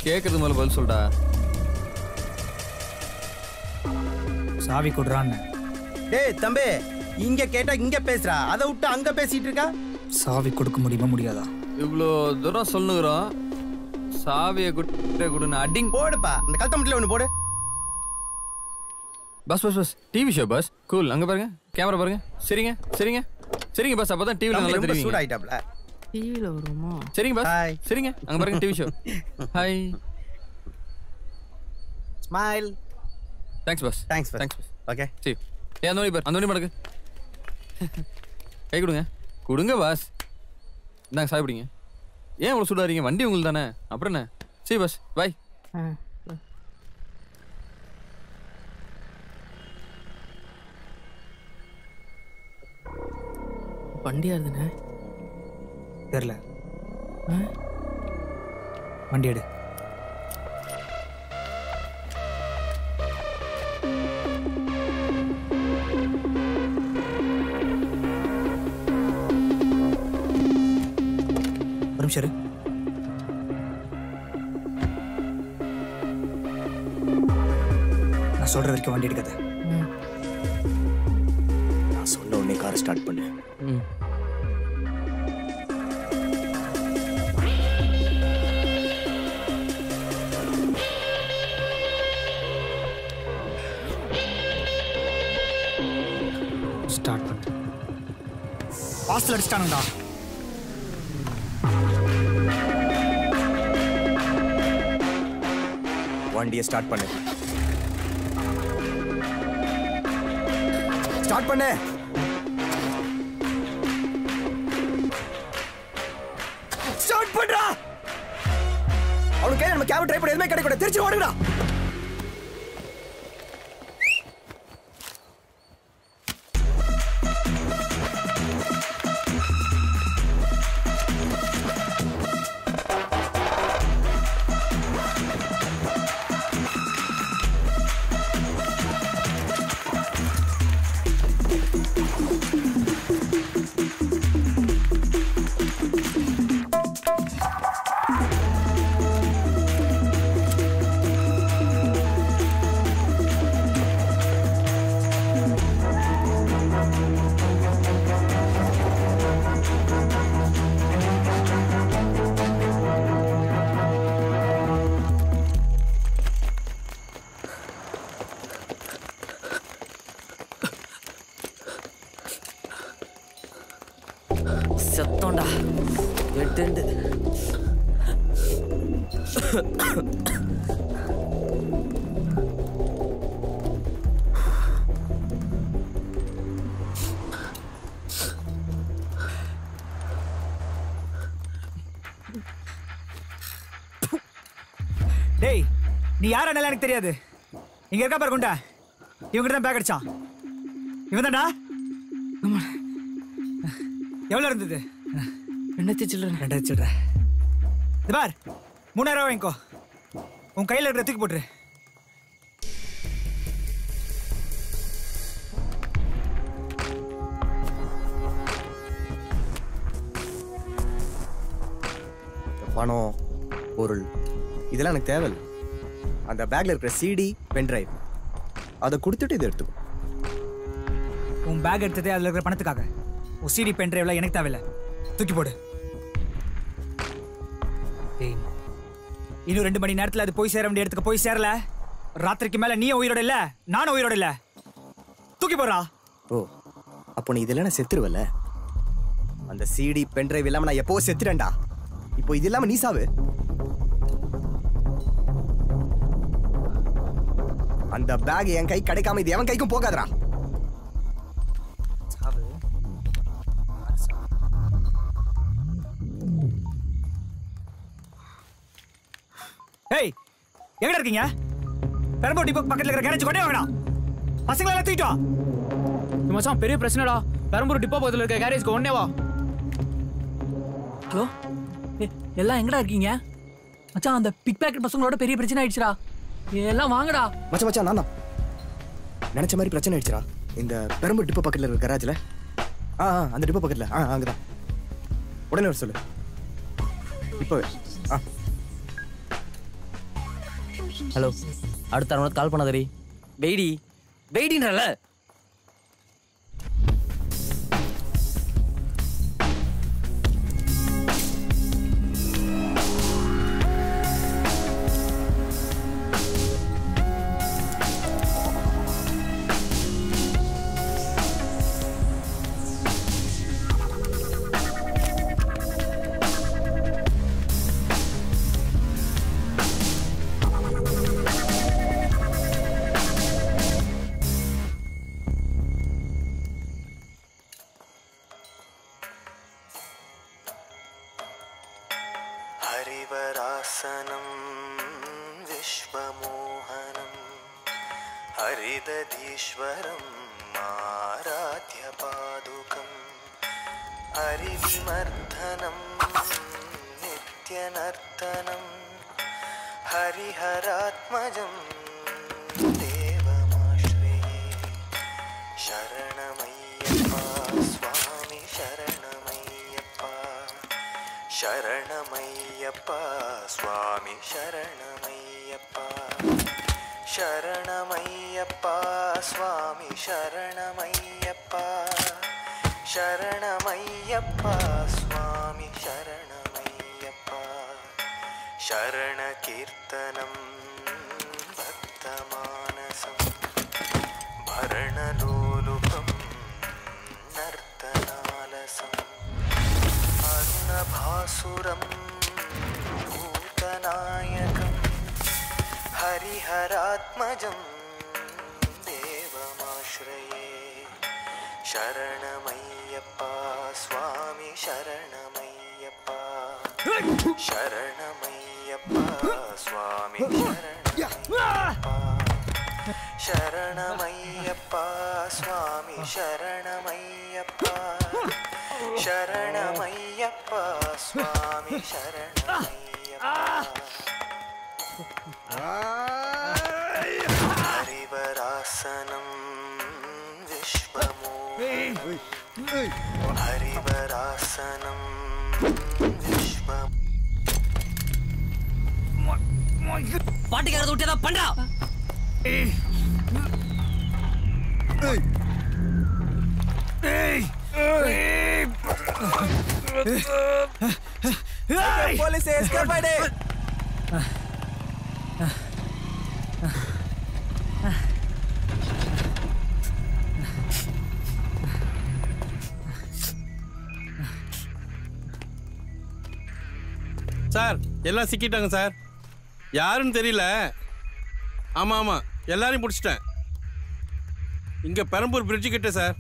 கேட்கறது மேலே பதில் சொல்டா. சாவி கொடுறான்னு. டேய் தம்பி, இங்க கேட்டா இங்க பேசுறா, அதை விட்டு அங்க பேசிட்டு இருக்கா. சாவி கொடுக்க முடியுமா முடியாதா? இவ்வளோ தூரம் சொல்லுகிறோம், சாவியை கொடுன்னு அடிங் போடுப்பா. அந்த கழுத்த மட்டும் ஒன்று போடு. Bus bus bus TV show bus. Cool. அங்கே பாருங்க, கேமரா பாருங்க. சரிங்க சரிங்க சரிங்க பஸ். அப்போ தான் டிவியில் நல்லா தெரியும். சூட் ஆயிட்டாப்ல. டிவியில் வருமா? சரிங்க பஸ். சரிங்க அங்கே பாருங்க TV show. Hi. Smile. Thanks bus. Thanks thanks bus. Okay சரி. ஏ அந்த வண்டி பாரு, அந்த வண்டி மடக்கு. கை கொடுங்க கொடுங்க பாஸ். இந்தாங்க சாவி பிடிங்க. ஏன் இவ்வளோ சூடாகிறீங்க? வண்டி உங்களுக்கு தானே, அப்புறம் என்ன? சரி பஸ் பாய். வண்டி யாருதுண்ணே? தெரியல. வண்டி எடு. ஒரு நிமிஷம் இரு. நான் சொல்ற வரைக்கும் வண்டி எடுக்காத. நான் சொன்ன உடனே காரை ஸ்டார்ட் பண்ணு. ஸ்டார்ட் பண்ணு. பாஸ்டல் அடிச்சிட்டானுடா. வண்டியை ஸ்டார்ட் பண்ணு. ஸ்டார்ட் பண்ணு. ஸ்டார்ட் பண்றா. அவனுக்கு நம்ம கேப் ட்ரை பண்ண எதுவுமே கிடைக்கூடாது. திருச்சி ஓடுங்கடா. செத்தோண்டா எட்டு. டேய், நீ யாரா நல்லா எனக்கு தெரியாது. இங்க இருக்கா பாரு குண்டா. இவங்கிட்ட தான் பேக் அடிச்சான். இவன் தான்டா. எவ்வளோ இருந்தது? 2000 சில்லற. 2000 சில்லற. இது பார், 3000 வாங்கிக்கோ. உன் கையில் இருக்கிற தூக்கி போட்டுரு. பணம், பொருள் இதெல்லாம் எனக்கு தேவையில்லை. அந்த பேக்ல இருக்கிற சிடி, பென் டிரைவ் அதை கொடுத்துட்டு இதை எடுத்துக்கோ. உன் பேக் எடுத்ததே அதில் இருக்கிற பணத்துக்காக. உன் சிடி, பென் டிரைவ்லாம் எனக்கு தேவையில்லை. தூக்கி போடு. இன்னும் 2 மணி நேரத்தில் அது போய் சேர வேண்டிய இடத்துக்கு போய் சேரல. ராத்திரிக்கு மேல நீ உயிரோட இல்ல, நானும் உயிரோட இல்ல. தூக்கி போடுறா. ஓ, அப்போ நீ இதெல்லாம் நான் செத்துருவல. அந்த சிடி, பென் டிரைவ் இல்லாம நான் எப்போ செத்துறேன்டா. இப்போ இது இல்லாம நீ சாவு. அந்த பேக் என் கை கிடைக்காம இது எவன் கைக்கும் போகாதடா. ஏய் எங்கடா இருக்கீங்க? பெரம்பூர் டிப்போ பக்கத்துல இருக்கிற கேரேஜ் கொண்டே வாங்கடா. பசங்களை எல்லாம் தூக்கிட்டு வா. மச்சான் பெரிய பிரச்சனைடா. பெரம்பூர் டிப்போ பக்கத்துல இருக்க கேரேஜ்க்கு ஒண்ணே வா. ஹலோ, எல்லாம் எங்கடா இருக்கீங்க? மச்சான் அந்த பிக் பேக்கெட் பசங்களோட பெரிய பிரச்சனை ஆயிடுச்சுடா. எல்லாம் வாங்கடா. மச்சான் நான் தான் நினைச்ச மாதிரி பிரச்சனை ஆயிடுச்சுடா. இந்த பெரம்பூர் டிப்போ பக்கத்துல இருக்கிற கராஜ்ல. அந்த டிப்போ பக்கத்துல அங்கதான். உடனே வர சொல்லு. இப்போ ஹலோ, அடுத்த அரை கால் பண்ணாதரி. வெயிடின்றல. हरिवरासनं विश्वमोहनं हरिदधीश्वरं आराध्यपादुकं हरिविमर्दनं नित्यनर्तनं हरिहरात्मजं देवमाश्रये शरणमय्यप्पा स्वामी शरणमय्यप्पा शरणमय्यप्पा स्वामी शरणमय्यप्पा शरणमय्यप्पा स्वामी शरणमय्यप्पा शरणमय्यप्पा स्वामी शरणमय्यप्पा शरणकीर्तनं भक्तमानसं भरणलोलुपं नर्तनालसम् भासुरं भूतनायकं हरिहरात्मजं देवमाश्रये शरणमय्यप्पा स्वामी शरणमय्यप्पा शरणमय्यप्पा स्वामी शरणमय्यप्पा शरणमय्यप्पा स्वामी शरणमय्यप्पा शरणमय्यप्पा स्वामी शरणमय्यप्पा हरिवरासनं विश्वमोहनं हरिवरासनं विश्व பாட்டுக்காரத விட்டு ஏதாவது பண்றா. போலீஸ் எஸ்கேப் ஆயிடு. சார் எல்லாம் சிக்கிட்டாங்க சார். யாருன்னு தெரியல. ஆமா ஆமா எல்லாரையும் பிடிச்சிட்டேன். இங்க பெரம்பூர் பிரிட்ஜு கிட்ட சார்.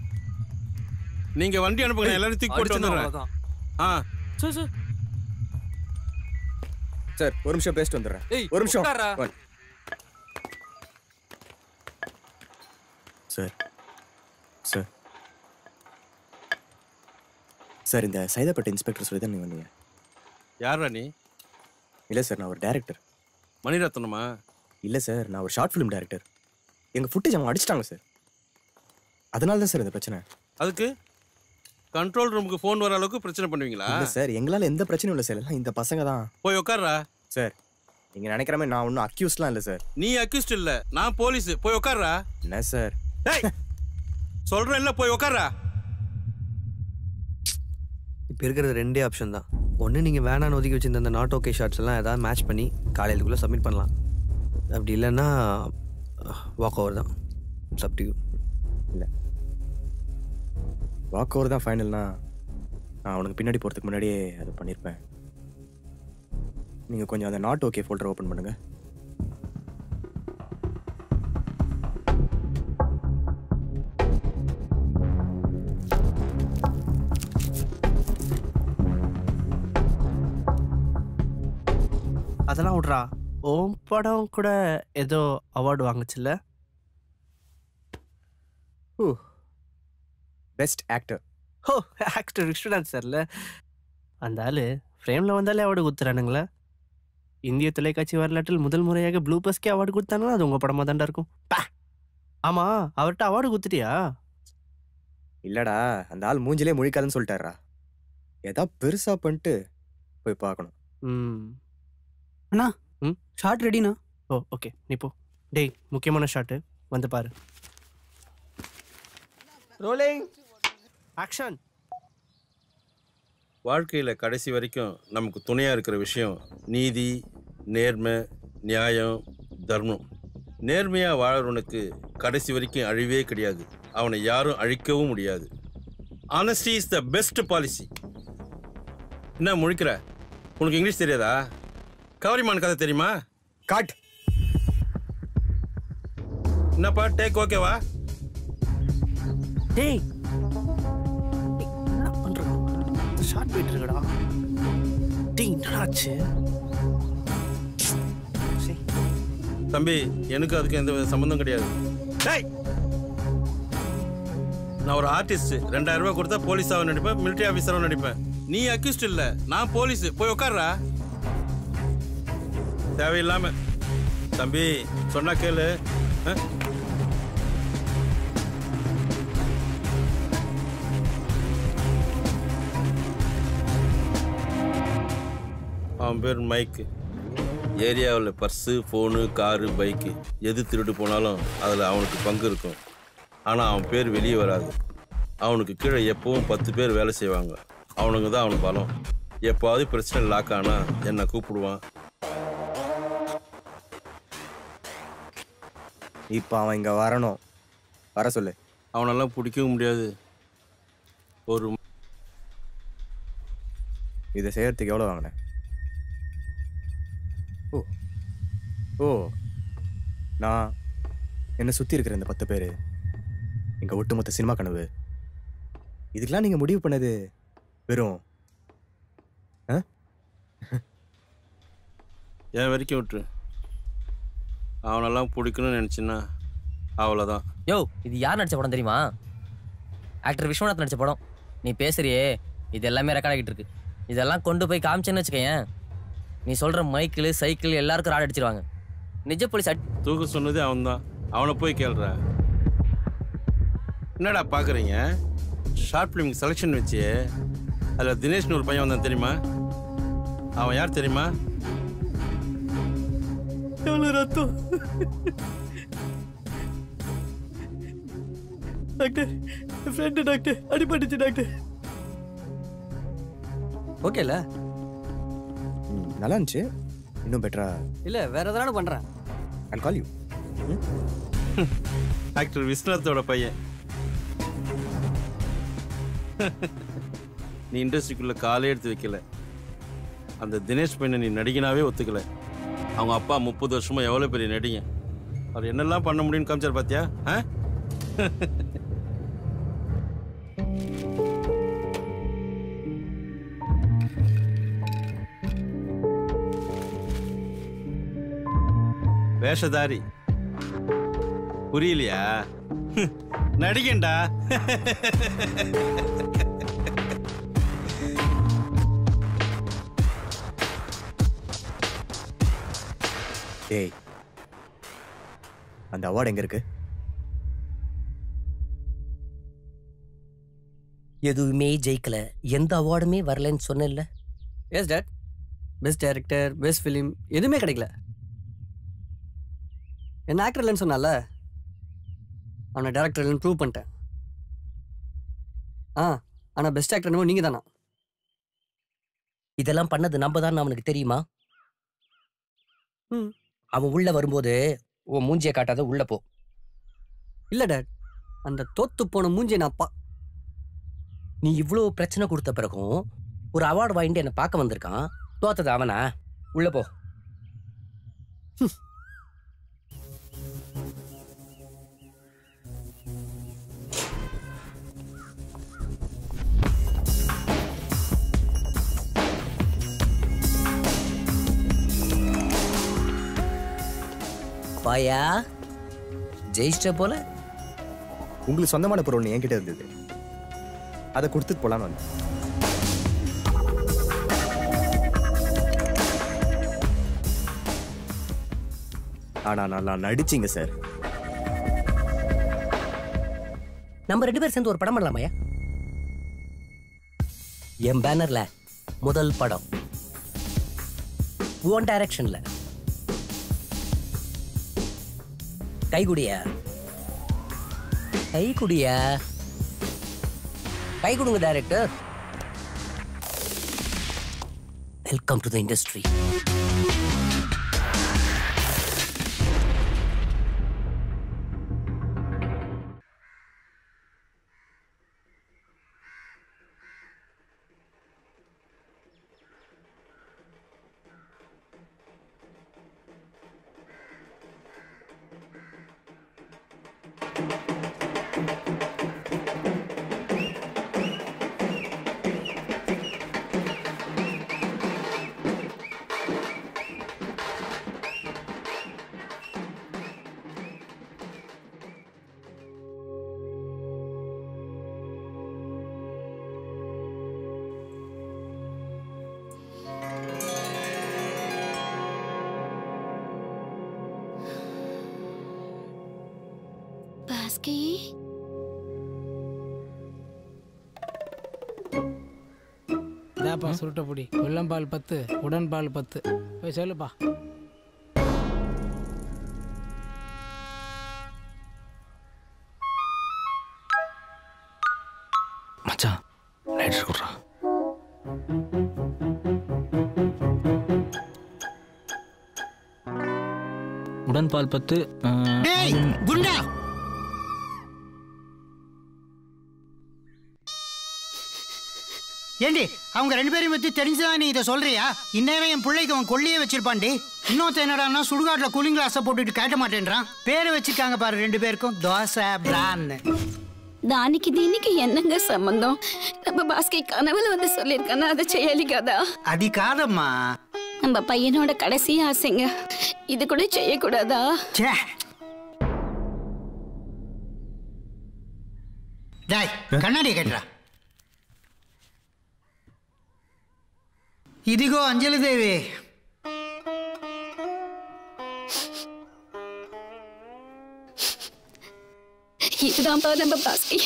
நீங்க வண்டி அனுப்புங்க, எல்லாரும் தூக்கி போட்டு வந்துடுறேன். சார் ஒரு நிமிஷம் பேசிட்டு வந்துடுறேன். ஒரு நிமிஷம் சார். சார் சார் இந்த சைதாப்பேட்டை இன்ஸ்பெக்டர் சொல்லி தான் நீங்கள் வந்தீங்க. யாரா நீ? இல்லை சார், நான் ஒரு டைரக்டர். மணிரத்னமா? இல்லை சார், நான் ஒரு ஷார்ட் ஃபிலிம் டைரக்டர். எங்கள் ஃபுட்டேஜ் அவங்க அடிச்சிட்டாங்க சார். அதனால தான் சார் இந்த பிரச்சனை. அதுக்கு கண்ட்ரோல் ரூமுக்கு ஃபோன் வர அளவுக்கு பிரச்சனை பண்ணுவீங்களா? இல்லை சார், எங்களால் எந்த பிரச்சனையும் இல்லை சார். எல்லாம் இந்த பசங்க தான். போய் உட்கார்றா. சார் நீங்கள் நினைக்கிற மாதிரி நான் ஒன்றும் அக்யூஸ்ட்லாம் இல்லை சார். நீ அக்யூஸ்ட் இல்லை, நான் போலீஸ். போய் உட்கார்றா. என்ன சார் சொல்கிறேன், இல்லை போய் உட்கார்றா. இப்போ இருக்கிறது ரெண்டே ஆப்ஷன் தான். ஒன்று நீங்கள் வேணான்னு ஒதுக்கி வச்சிருந்த அந்த நாட் ஓகே ஷார்ட்ஸ் எல்லாம் ஏதாவது மேட்ச் பண்ணி காலையிலுக்குள்ளே சப்மிட் பண்ணலாம். அப்படி இல்லைன்னா வாக் ஓவர் தான். It's up to you. இல்லை வாக் ஓவர் தான் ஃபைனல்னா நான் அவனுக்கு பின்னாடி போகிறதுக்கு முன்னாடியே அதை பண்ணியிருப்பேன். நீங்கள் கொஞ்சம் அந்த நாட் ஓகே ஃபோல்டர் ஓப்பன் பண்ணுங்க. அதெல்லாம் விட்றா. ஓம் படம் கூட ஏதோ அவார்டு வாங்குச்சுல்ல? Best actor. Oh, actor Viswanath சார்ல. அந்த ஆள் ஃப்ரேமில் வந்தாலே அவார்டு கொடுத்துறானுங்களே. இந்திய தொலைக்காட்சி வரலாற்றில் முதல் முறையாக ப்ளூ பஸ்கே அவார்டு கொடுத்தாங்கன்னா அது உங்கள் படமாக தாண்டா இருக்கும். ஆமாம், அவர்கிட்ட அவார்டு கொடுத்துட்டியா? இல்லடா, அந்த ஆள் மூஞ்சிலே முழிக்காதுன்னு சொல்லிட்டாரா. ஏதா பெருசா பண்ணிட்டு போய் பார்க்கணும். அண்ணா, ஷார்ட் ரெடிண்ணா. ஓ ஓகே, நீ போ. டேய், முக்கியமான ஷாட்டு வந்து பாரு. Rolling action. வாழ்க்கையில் கடைசி வரைக்கும் நமக்கு துணையாக இருக்கிற விஷயம் நீதி, நேர்மை, நியாயம், தர்மம். நேர்மையாக வாழறவனுக்கு கடைசி வரைக்கும் அழிவே கிடையாது. அவனை யாரும் அழிக்கவும் முடியாது. Honesty is the best policy. என்ன முழிக்கிற? உனக்கு இங்கிலீஷ் தெரியாதா? கவரிமான் கதை தெரியுமா? காட். என்னப்பா, டேக் ஓகேவா? டேய், என்ன பண்றோம்? ஷார்ட் போயிட்டு இருக்கடா. டேய், என்னாச்சு? தம்பி, எனக்கு அதுக்கு எந்த சம்பந்தம் கிடையாது. டேய், நான் ஒரு ஆர்டிஸ்ட். 2000 ரூபாய் கொடுத்தா போலீஸாவும் நடிப்பேன், மிலிட்டரி ஆஃபீஸராகவும் நடிப்பேன். நீ அக்யூஸ்ட் இல்ல, நான் போலீஸ். போய் உட்கார்றா. தேவையில்லாம. தம்பி, சொன்னா கேளு. அவன் பேர் மைக்கு. ஏரியாவில் பர்ஸு, ஃபோனு, காரு, பைக்கு எது திருடு போனாலும் அதில் அவனுக்கு பங்கு இருக்கும். ஆனால் அவன் பேர் வெளியே வராது. அவனுக்கு கீழே எப்பவும் 10 பேர் வேலை செய்வாங்க. அவனுங்க தான் அவனுக்கு பலம். எப்போவாவது பிரச்சனை லாக் ஆனால் என்னை கூப்பிடுவான். இப்போ அவன் இங்கே வரணும். வர சொல்லு. அவனெல்லாம் பிடிக்கவும் முடியாது. ஒரு இதை செய்யறதுக்கு எவ்வளோ வாங்கினேன்? ஓ ஓ நான் என்னை சுற்றி இருக்கிற இந்த 10 பேர் எங்கள் ஒட்டுமொத்த சினிமா கனவு. இதுக்கெல்லாம் நீங்கள் முடிவு பண்ணது வெறும் என் வரைக்கும் விட்டுரு. அவனெல்லாம் பிடிக்கணும்னு நினச்சின்னா அவ்வளோதான். யோ, இது யார் நடிச்ச படம் தெரியுமா? ஆக்டர் விஸ்வநாத் நடிச்ச படம். நீ பேசுறியே, இது எல்லாமே ரெக்கார்ட் ஆகிட்டு இருக்கு. இதெல்லாம் கொண்டு போய் காமிச்சேன்னு வச்சுக்கேன், நீ சொல்கிற மைக்கிள், சைக்கிள் எல்லாருக்கும் ராட் அடிச்சிருவாங்க. நிஜ போலீஸ் தூக்க சொன்னதே அவன் தான். அவனை போய் கேள்ற. என்னடா பார்க்குறீங்க? ஷார்ட் ஃபிலிம் செலெக்ஷன் வச்சு அதில் தினேஷ்னு ஒரு பையன் வந்தான் தெரியுமா? அவன் யார் தெரியுமா? எவ்வளோ ரத்தம் டாக்டர், ஃப்ரெண்டு டாக்டர், அடிபட்டுச்சு டாக்டர். ஓகேல, நல்லா இருந்துச்சு. இன்னும் பெட்டரா இல்லை வேற எதனால பண்ணுறேன். I'll call you. ஆக்டர் விஸ்வநாத்தோட பையன். நீ இண்டஸ்ட்ரிக்குள்ள காலே எடுத்து வைக்கல. அந்த தினேஷ் பையனை நீ நடிகனாவே ஒத்துக்கல. அவங்க அப்பா 30 வருஷமா எவ்வளோ பெரிய நடிகை. அவர் என்னெல்லாம் பண்ண முடியும்னு காமிச்சார் பார்த்தியா? வேஷதாரி புரியலையா? நடிகண்டா. ஏய், அந்த அவார்டு எங்க இருக்கு? எதுவுமே ஜெயிக்கல, எந்த அவார்டுமே வரலன்னு சொன்னேன்ல. Yes dad, best director, best film எதுவுமே கிடைக்கல. என்ன ஆக்டர் இல்லைன்னு சொன்னால, அவனை டேரக்டர் இல்லைன்னு ப்ரூவ் பண்ணிட்டேன். ஆனால் பெஸ்ட் ஆக்டர் என்னமோ நீங்கள் தானா? இதெல்லாம் பண்ணது நம்ம தான் அவனுக்கு தெரியுமா? அவன் உள்ள வரும்போது உன் மூஞ்சியை காட்டாத உள்ள போ. இல்லை டேட், அந்த தோத்து போன மூஞ்சியை நான் நீ இவ்வளோ பிரச்சனை கொடுத்த பிறகும் ஒரு அவார்டு வாங்கிட்டு என்னை பார்க்க வந்திருக்கான். தோத்தது அவனா? உள்ள போ. பாயா ஜெயிச்சிட்ட போல. உங்களுக்கு சொந்தமான பொருள் என்கிட்ட இருந்தது, அதை கொடுத்துட்டு போலான்னு வந்தேன். ஆனா நல்லா நடிச்சிங்க சார். நம்ம 2 பேரும் சேர்ந்து ஒரு படம் பண்ணலாமாயா? என் பேனர்ல முதல் படம் உன் டைரக்ஷன்ல. கைகுடியா கைகுடியா கை கொடுங்க director. Welcome to the industry. Baski, இதாப்பா சுருட்ட பொடி. வெள்ளம்பால் 10, உடன்பால் 10. போய் சொல்லுப்பா. மச்சான் லைட்டர் கொடுறா. உடன்பால் 10. டேய் குண்டா, ஏண்டி அவங்க 2 பேரையும் பத்தி தெரிஞ்சுதான் நீ இதை சொல்றியா? இந்நேரம் என் பிள்ளைக்கு அவன் கொல்லியே வச்சிருப்பான்டி. இன்னொருத்த என்னடான்னா சுடுகாட்டில் கூலிங் கிளாஸை போட்டுட்டு கேட்ட மாட்டேன்றான். பேரை வச்சிருக்காங்க பாரு 2 பேருக்கும், தோசை பிரான்னு. దానికి దీనికి ఎన్నంగా సంబంధం? நம்ம பாஸ்கி கனவுல வந்து சொல்லியிருக்கானா அதை செய்யலி கதா? అది కాదమ్మా, நம்ம பையனோட கடைசி ஆசைங்க. இது கூட செய்யக்கூடாதா? டாய் கண்ணாடி கட்டுறா. ఇదిగో అంజలిదేవి, இதுதான்ப்பா நம்ம பாஸ்கி.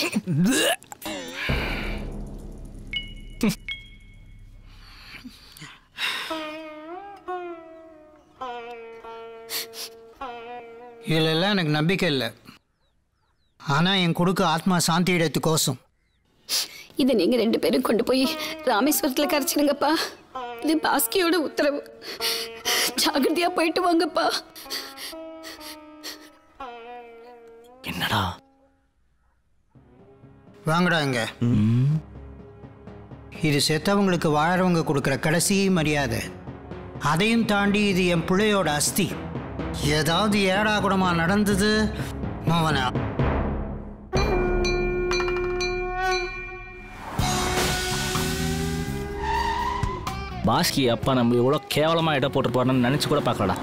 இதுலெல்லாம் எனக்கு நம்பிக்கை இல்லை. ஆனா என் கொடுக்க ஆத்மா சாந்தி இடத்து கோசம் இதை நீங்க 2 பேரும் கொண்டு போய் ராமேஸ்வரத்துல கரைச்சிடுங்கப்பா. இது பாஸ்கியோட உத்தரவு. ஜாகிரதையா போயிட்டு வாங்கப்பா. என்னடா வாங்கடா இங்க. இது செத்தவங்களுக்கு வாழறவங்க கொடுக்குற கடைசி மரியாதை. அதையும் தாண்டி இது என் பிள்ளையோட அஸ்தி. ஏதாவது ஏடா கூடமா நடந்தது மவனா. பாஸ்கி அப்பா நம்ம எவ்வளோ கேவலமாக இடம் போட்டுருப்பாருன்னு நினச்சி கூட பார்க்கலடா.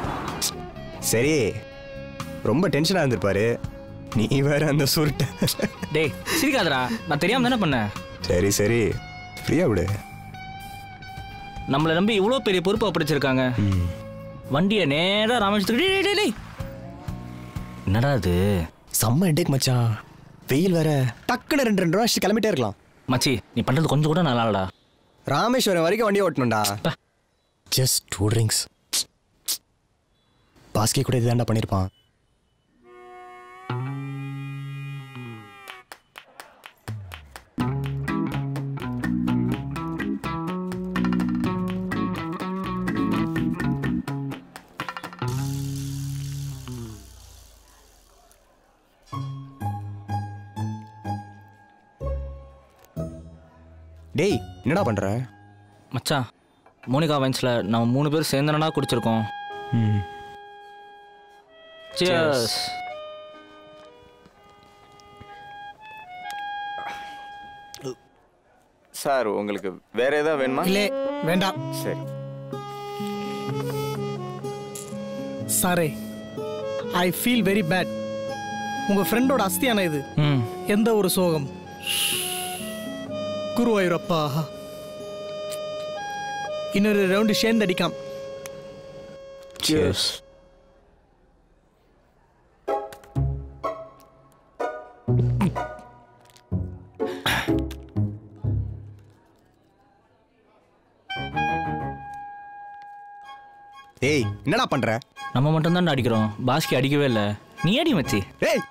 சரி, ரொம்ப டென்ஷனாக இருந்திருப்பாரு. நீ வேற அந்த சுருட்ட. டேய் சிரிக்காதடா, நான் தெரியாமல் தானே பண்ணேன். சரி சரி, ஃப்ரீயா விடு. நம்மளை நம்பி இவ்வளோ பெரிய பொறுப்பு அப்படிச்சிருக்காங்க. வண்டியை நேராக ராமேஸ்வரத்துக்கு. என்னடா அது? செம்ம ஹெட்டேக் மச்சான். வெயில் வேற. டக்குன்னு 2 வருஷம் கிளம்பிட்டே இருக்கலாம். மச்சி நீ பண்ணுறது கொஞ்சம் கூட நல்லா இல்லடா. ராமேஸ்வரம் வரைக்கும் வண்டி ஓட்டணும்டா. Just 2 drinks. பாஸ்கி கூட இதுதான்டா பண்ணியிருப்பான். டேய் என்னடா பண்ற? மச்சான் மோனிகா வைன்ஸில் நம்ம 3 பேர் சேர்ந்தனா குடிச்சிருக்கோம். Cheers. சார் உங்களுக்கு வேற ஏதாவது வேணுமா? இல்லை வேண்டாம். சரி சாரே, ஐ ஃபீல் வெரி பேட். உங்க ஃப்ரெண்டோட அஸ்தியான இது. எந்த ஒரு சோகம். குருவாயூரப்பா, இன்னொரு ரவுண்டு சேர்ந்து அடிக்காம். Cheers. ஏய் என்னடா பண்ற? நம்ம மட்டும் தான் அடிக்கிறோம், பாஸ்கி அடிக்கவே இல்லை. நீ அடி மச்சி. ஏய்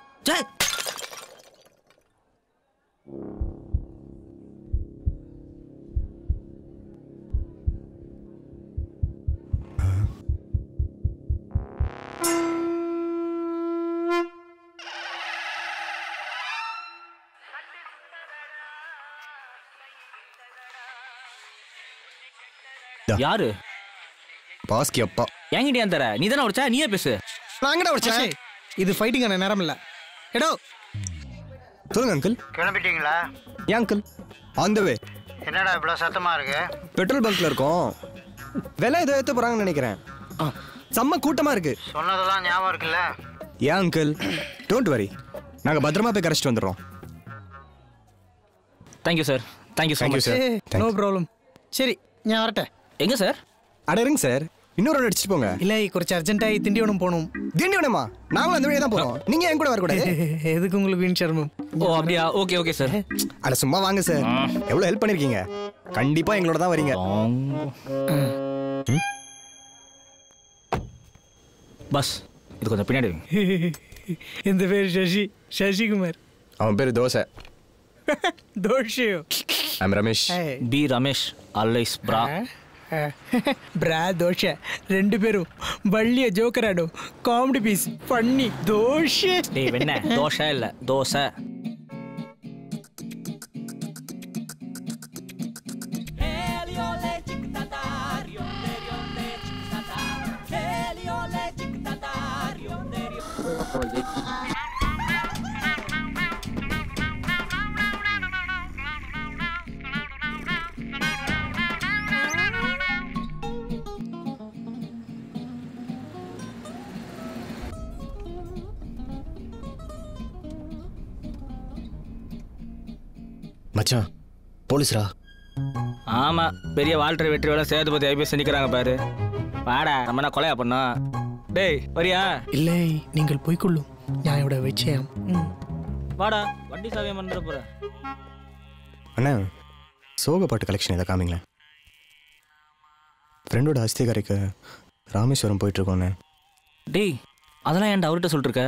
யாரு? பாஸ்கி அப்பா. என்கிட்ட ஏன் தர? நீ தானே உடைச்சா, நீயே பேசு. நான் எங்கடா உடைச்சேன்? இது ஃபைட்டிங்கான நேரம் இல்ல. எடோ சொல்லுங்க அங்கிள். கிளம்பிட்டீங்களா? ஏன் அங்கிள்? ஆன் த வே. என்னடா இவ்வளோ சத்தமா இருக்கு? பெட்ரோல் பங்க்ல இருக்கோம். விலை ஏதோ ஏற்ற போறாங்கன்னு நினைக்கிறேன். செம்ம கூட்டமா இருக்கு. சொன்னதெல்லாம் ஞாபகம் இருக்குல்ல? ஏன் அங்கிள்? டோன்ட் வரி, நாங்க பத்திரமா போய் கரைச்சிட்டு வந்துடுறோம். Thank you sir. Thank you Thank you, sir. No problem. சரி நான் வரட்டேன். எங்க சார்? அட இருங்க சார், இன்னொரு ரவுண்ட் அடிச்சுட்டு போங்க. இல்லை, கொஞ்சம் அர்ஜென்ட்டாகி திண்டிவனம் போகணும். திண்டிவனமா? நாங்களும் அந்த வழியா தான் போறோம். நீங்க என் கூட வரக்கூடாது. எதுக்கு உங்களுக்கு வீண் சர்மம்? ஓ அப்படியா? Okay okay sir. அட சும்மா வாங்க சார், எவ்வளவு ஹெல்ப் பண்ணிருக்கீங்க. கண்டிப்பா எங்களோட தான் வரீங்க. பஸ் இது கொஞ்சம் பின்னாடி வைங்க. இந்த பேர் சசிகுமார். அவன் பேரு தோசை. தோஷையோ? ஐம் ரமேஷ். பி ரமேஷ் அல்லைஸ் பிரா. பிரா தோஷை ரெண்டு பேரும் வள்ளிய ஜோக்கராடும் காமெடி பீஸ் பண்ணி தோஷை. டேய் வெண்ண தோஷை இல்ல தோசை. மச்சான் போலீஸ்ரா? ஆமா, பெரிய வால்டர் வெற்றி வேலை சேதுபதி ஐபிஎஸ் நிக்கிறாங்க பாரு. வாடா, நம்ம என்ன கொலையா பண்ணோம்? டேய் வரியா? இல்லை, நீங்கள் போய்கொள்ளும். ஞாயோட வச்சேன். வாடா, வண்டி சாவியம் பண்ண போற. அண்ணா, சோக பாட்டு கலெக்ஷன் எதை காமிங்களேன். ஃப்ரெண்டோட அஸ்திகாரிக்கு ராமேஸ்வரம் போயிட்டு இருக்கோண்ணே. டேய் அதெல்லாம் ஏன்டா அவர்கிட்ட சொல்லிட்டு இருக்க?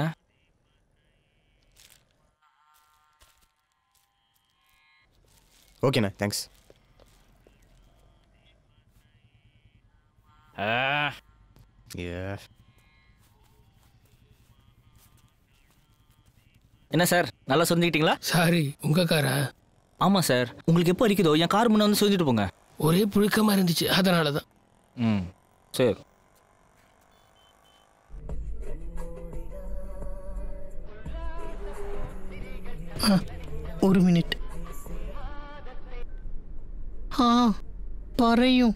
ஓகேண்ணா, தேங்க்ஸ். என்ன சார், நல்லா சொந்திக்கிட்டீங்களா? சாரி, உங்க காரா? ஆமா சார். உங்களுக்கு எப்போ அடிக்குதோ என் கார் முன்ன வந்து சொந்திட்டு போங்க. ஒரே புழுக்கமா இருந்துச்சு, அதனால தான். ம் சரி. ഒരു മിനിറ്റ്. പറയൂ.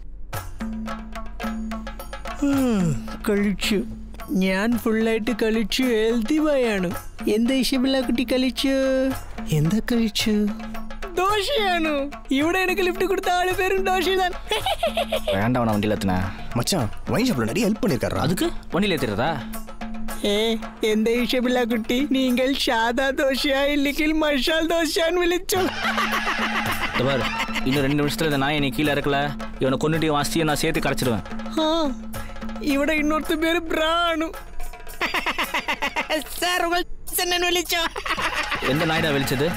കളിച്ചു, ഞാൻ ഫുള്ളായിട്ട് കളിച്ചു. ഹെൽത്തി ബോയാണ്. എന്താ ഇഷ്ടമില്ല കുട്ടി? കളിച്ചു. എന്താ കഴിച്ചു? ദോശയാണ്. ഇവിടെ എനിക്ക് ലിഫ്റ്റ് കൊടുത്ത ആള് പേരും ദോശ. வேண்டாம் வண்டியில் ஏற்றுனா. மச்சான் வைன் ஷாப்ல நிறைய ஹெல்ப் பண்ணிருக்காரு. அதுக்கு வண்டியில் ஏற்றுறதா? എന്താ ഇഷ്ടമില്ല കുട്ടി? നിങ്ങൾ സാദാ ദോശയാ ഇല്ലെങ്കിൽ മസാല ദോശയാന്ന് വിളിച്ചു. பாரு, இன்னும் 2 நிமிஷத்துல இந்த நாயை நீ கீழே இறக்கல, இவனை கொண்டுட்டு வாசியை நான் சேர்த்து கரைச்சிடுவேன். ഇവിടെ இன்னொருத்த பேரு பிராணு. சார் உங்கள் என்ன விളിச்சோ? எந்த நாய்டா வெளிச்சது?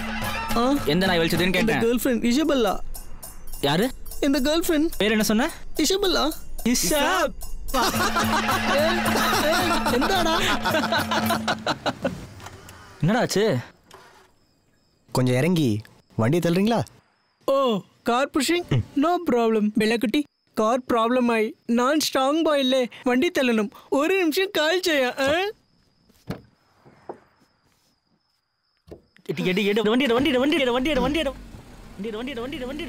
எந்த நாய் வெளிச்சதுன்னு கேட்டேன். கேர்ள் ஃப்ரெண்ட் இஷபல்லா. யாரு இந்த கேர்ள் ஃப்ரெண்ட்? பேர் என்ன சொன்ன? இஷபல்லா. இஷாப். എന്താടാ? என்னடா ஆச்சு? கொஞ்சம் இறங்கி வண்டியை தள்ளுறீங்களா? Oh, car pushing? No problem. பெல்லக்குட்டி கார் ப்ராப்ளம் ஆகி நான் ஸ்ட்ராங் பாயில்லே வண்டி தள்ளணும். ஒரு நிமிஷம் கால் செய்ய. வண்டி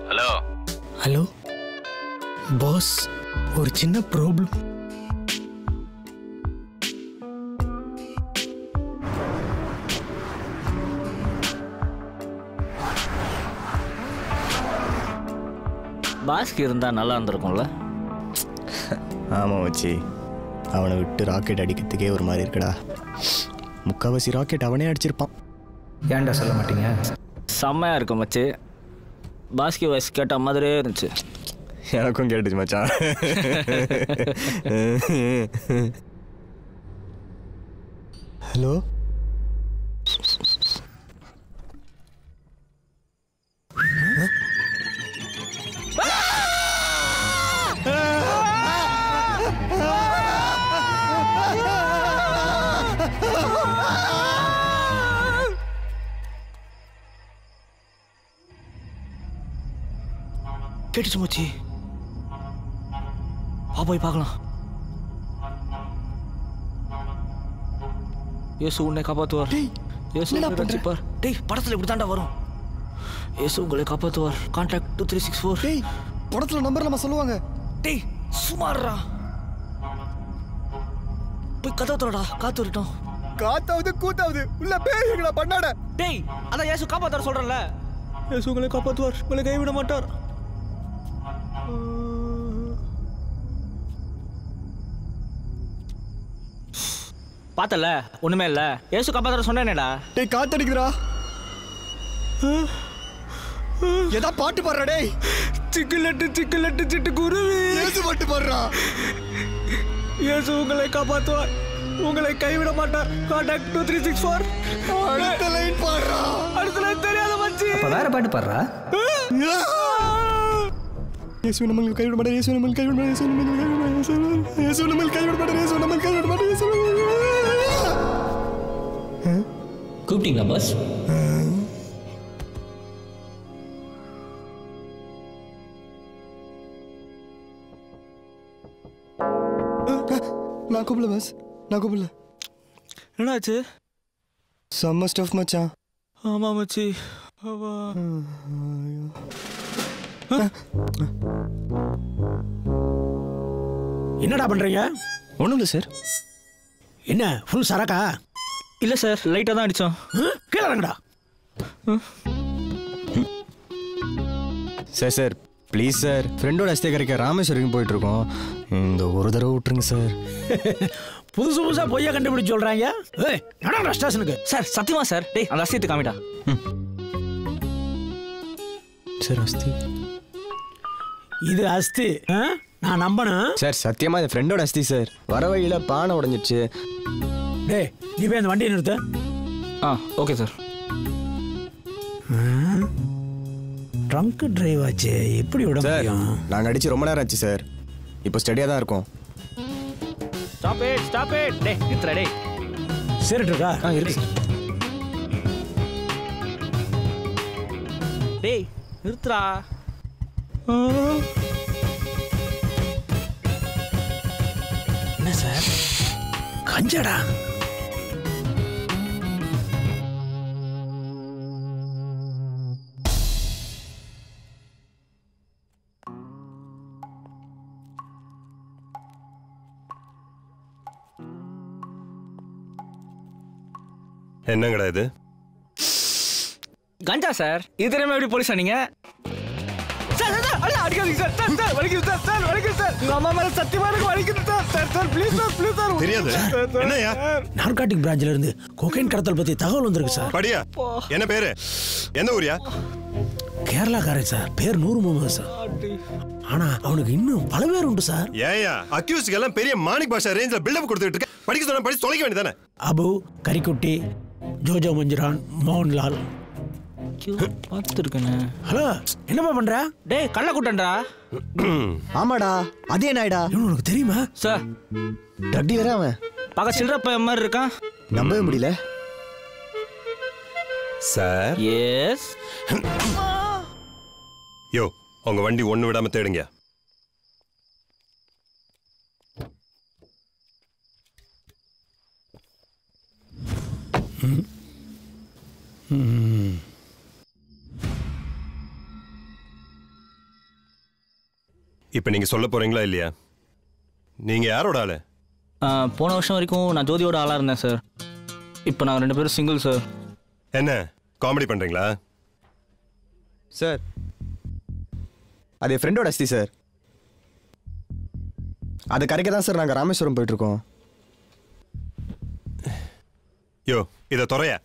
ஹலோ ஹலோ பாஸ், ஒரு சின்ன ப்ராப்ளம். பாஸ்க்கு இருந்தா நல்லா இருந்திருக்கும்ல. ஆமாம் வச்சு அவனை விட்டு ராக்கெட் அடிக்கிறதுக்கே ஒரு மாதிரி இருக்குடா. முக்கால்வாசி ராக்கெட் அவனே அடிச்சிருப்பான். ஏன்டா சொல்ல மாட்டீங்க? செம்மையா இருக்கும் மச்சி. பாஸ்கி வாய்ஸ் கேட்ட மாதிரியே இருந்துச்சு. எனக்கும் கேட்டுச்சு மச்சான். ஹலோ கேட்டுச்சு மச்சி. வா போய் பார்க்கலாம். இயேசு உன்னை காப்பாற்றுவார். இயேசு உன்னை ரட்சிப்பார். டேய் படத்தில் இப்படி தாண்டா வரும். இயேசு உங்களை காப்பாற்றுவார். கான்டாக்ட் 2364. டேய் படத்தில் நம்பர் நம்ம சொல்லுவாங்க. டேய் சுமாரா போய் கதவு திறடா. காத்து வரட்டும். காத்தாவது கூத்தாவது உள்ள பேய்களா பண்ணாட. டேய் அதான் இயேசு காப்பாற்றுவார் சொல்றேன்ல. இயேசு உங்களை காப்பாற்றுவார். உங்களை கைவிட மாட்டார். பார்த்தல ஒண்ணுமே இல்ல. ஏசு காப்பாத்துற சொன்னேனேடா. டேய் காத்தடிக்குதுடா. ஏதா பாட்டு பாடுறா. டேய் சிக்கலட்டு சிட்டுக்குருவி. ஏசு பாட்டு பாடுறா. இயேசு உங்களை காப்பாற்றுவார். உங்களை கைவிட மாட்டார். கான்டாக்ட் 2364. அடுத்த லைன் பாடுறா. அடுத்த லைன் தெரியாத மச்சி. அப்ப வேற பாட்டு பாடுறா. இயேசு நம்மளை கைவிட மாட்டார். இயேசு நம்மளை கைவிட மாட்டார். இயேசு நம்மளை கைவிட மாட்டார். இயேசு நம்மளை கைவிட மாட்டார். இயேசு நம்மளை கைவிட மாட்டார். இயேசு கூப்பிட்டீங்களா பாஸ்? நான் கூப்பிடல பாஸ். நான் கூப்பிடல. என்னாச்சு? செம்ம ஸ்டஃப் மச்சான். ஆமா மச்சி. என்னடா பண்றீங்க? ஒன்றும் இல்லை சார். என்ன ஃபுல் சரக்கா? இல்ல சார், லைட்டா தான் அடிச்சோம். கீழே இறங்குடா. சார் ப்ளீஸ் சார், ஃப்ரெண்டோட அஸ்தே கரைக்க ராமேஸ்வரம் போயிட்டு இருக்கோம். இந்த ஒரு தடவை விட்டுருங்க சார். புதுசு புதுசா பொய்யா கண்டுபிடிச்சு சொல்றாங்க. ஏய் நடடா ஸ்டேஷனுக்கு. சார் சத்தியமா சார். டேய் அந்த அஸ்தியத்தை காமிடா. சார் அஸ்தி இது அஸ்தி நான் நம்பணும் சார். சத்தியமா இது ஃப்ரெண்டோட அஸ்தி சார். வர வழியில பானை உடஞ்சிடுச்சு. டேய் நீ போய் அந்த வண்டியை நிறுத்த. Okay sir. ட்ரங்க் டிரைவ் ஆச்சு, எப்படி விட முடியும்? நாங்கள் அடிச்சு ரொம்ப நேரம் ஆச்சு சார். இப்போ ஸ்டடியாக தான் இருக்கோம். Stop it. டேய் நிறுத்துடா டேய். சரி இருக்கா? இருக்கு சார். டேய் நிறுத்துடா. என்ன சார் கஞ்சடா? என்னங்கடா இது? கஞ்சா சார். இது தெரியாம எப்படி போலீஸ் ஆனீங்க? சார் அடிக்காதீங்க சார். சார் வலிக்குது சார். சார் வலிக்குது சார். உங்க அம்மா மேல சத்தியமா எனக்கு வலிக்குது சார். Sir please sir. தெரியாது. என்னையா? நார்காட்டிக் பிரான்ச்ல இருந்து கொகைன் கடத்தல் பத்தி தகவல் வந்திருக்கு சார். படியா? என்ன பேரு? என்ன ஊரியா? கேரளாக்காரன் சார். பேர் நூறு முகமது சார். ஆனா அவனுக்கு இன்னும் பல பேர் உண்டு சார். ஏயா அக்யூஸ்க்கு எல்லாம் பெரிய மாணிக் பாஷா ரேஞ்சில பில்டப் கொடுத்துட்டு இருக்க. படிக்க சொன்னா படிச்சு தொலைக்க வேண்டியதானே? அபு, கரிக்குட்டி, ஜோஜோ மஞ்சுரான் மோகன்லால். பார்த்துருக்கேண்ணே. ஹலோ என்னப்பா பண்ற? டேய் கள்ள கூட்டன்றா. ஆமாடா அதே நாய்டா. உனக்கு தெரியுமா? சார் ட்ரக் டீலரா அவன். பக்க சில்லற பையன் மாதிரி இருக்கான். நம்பவே முடியல சார். எஸ். யோ உங்க வண்டி ஒண்ணு விடாம தேடுங்க. இப்ப நீங்க சொல்ல போறீங்களா இல்லையா? நீங்க யாரோட ஆளு? போன வருஷம் வரைக்கும் நான் ஜோதியோட ஆளா இருந்தேன் சார். இப்போ நாங்கள் 2 பேரும் சிங்கிள் சார். என்ன காமெடி பண்றீங்களா? சார் அது என் ஃப்ரெண்டோட அஸ்தி சார். அது கரைக்க தான் சார் நாங்கள் ராமேஸ்வரம் போயிட்டு இருக்கோம். யோ இத துறையா.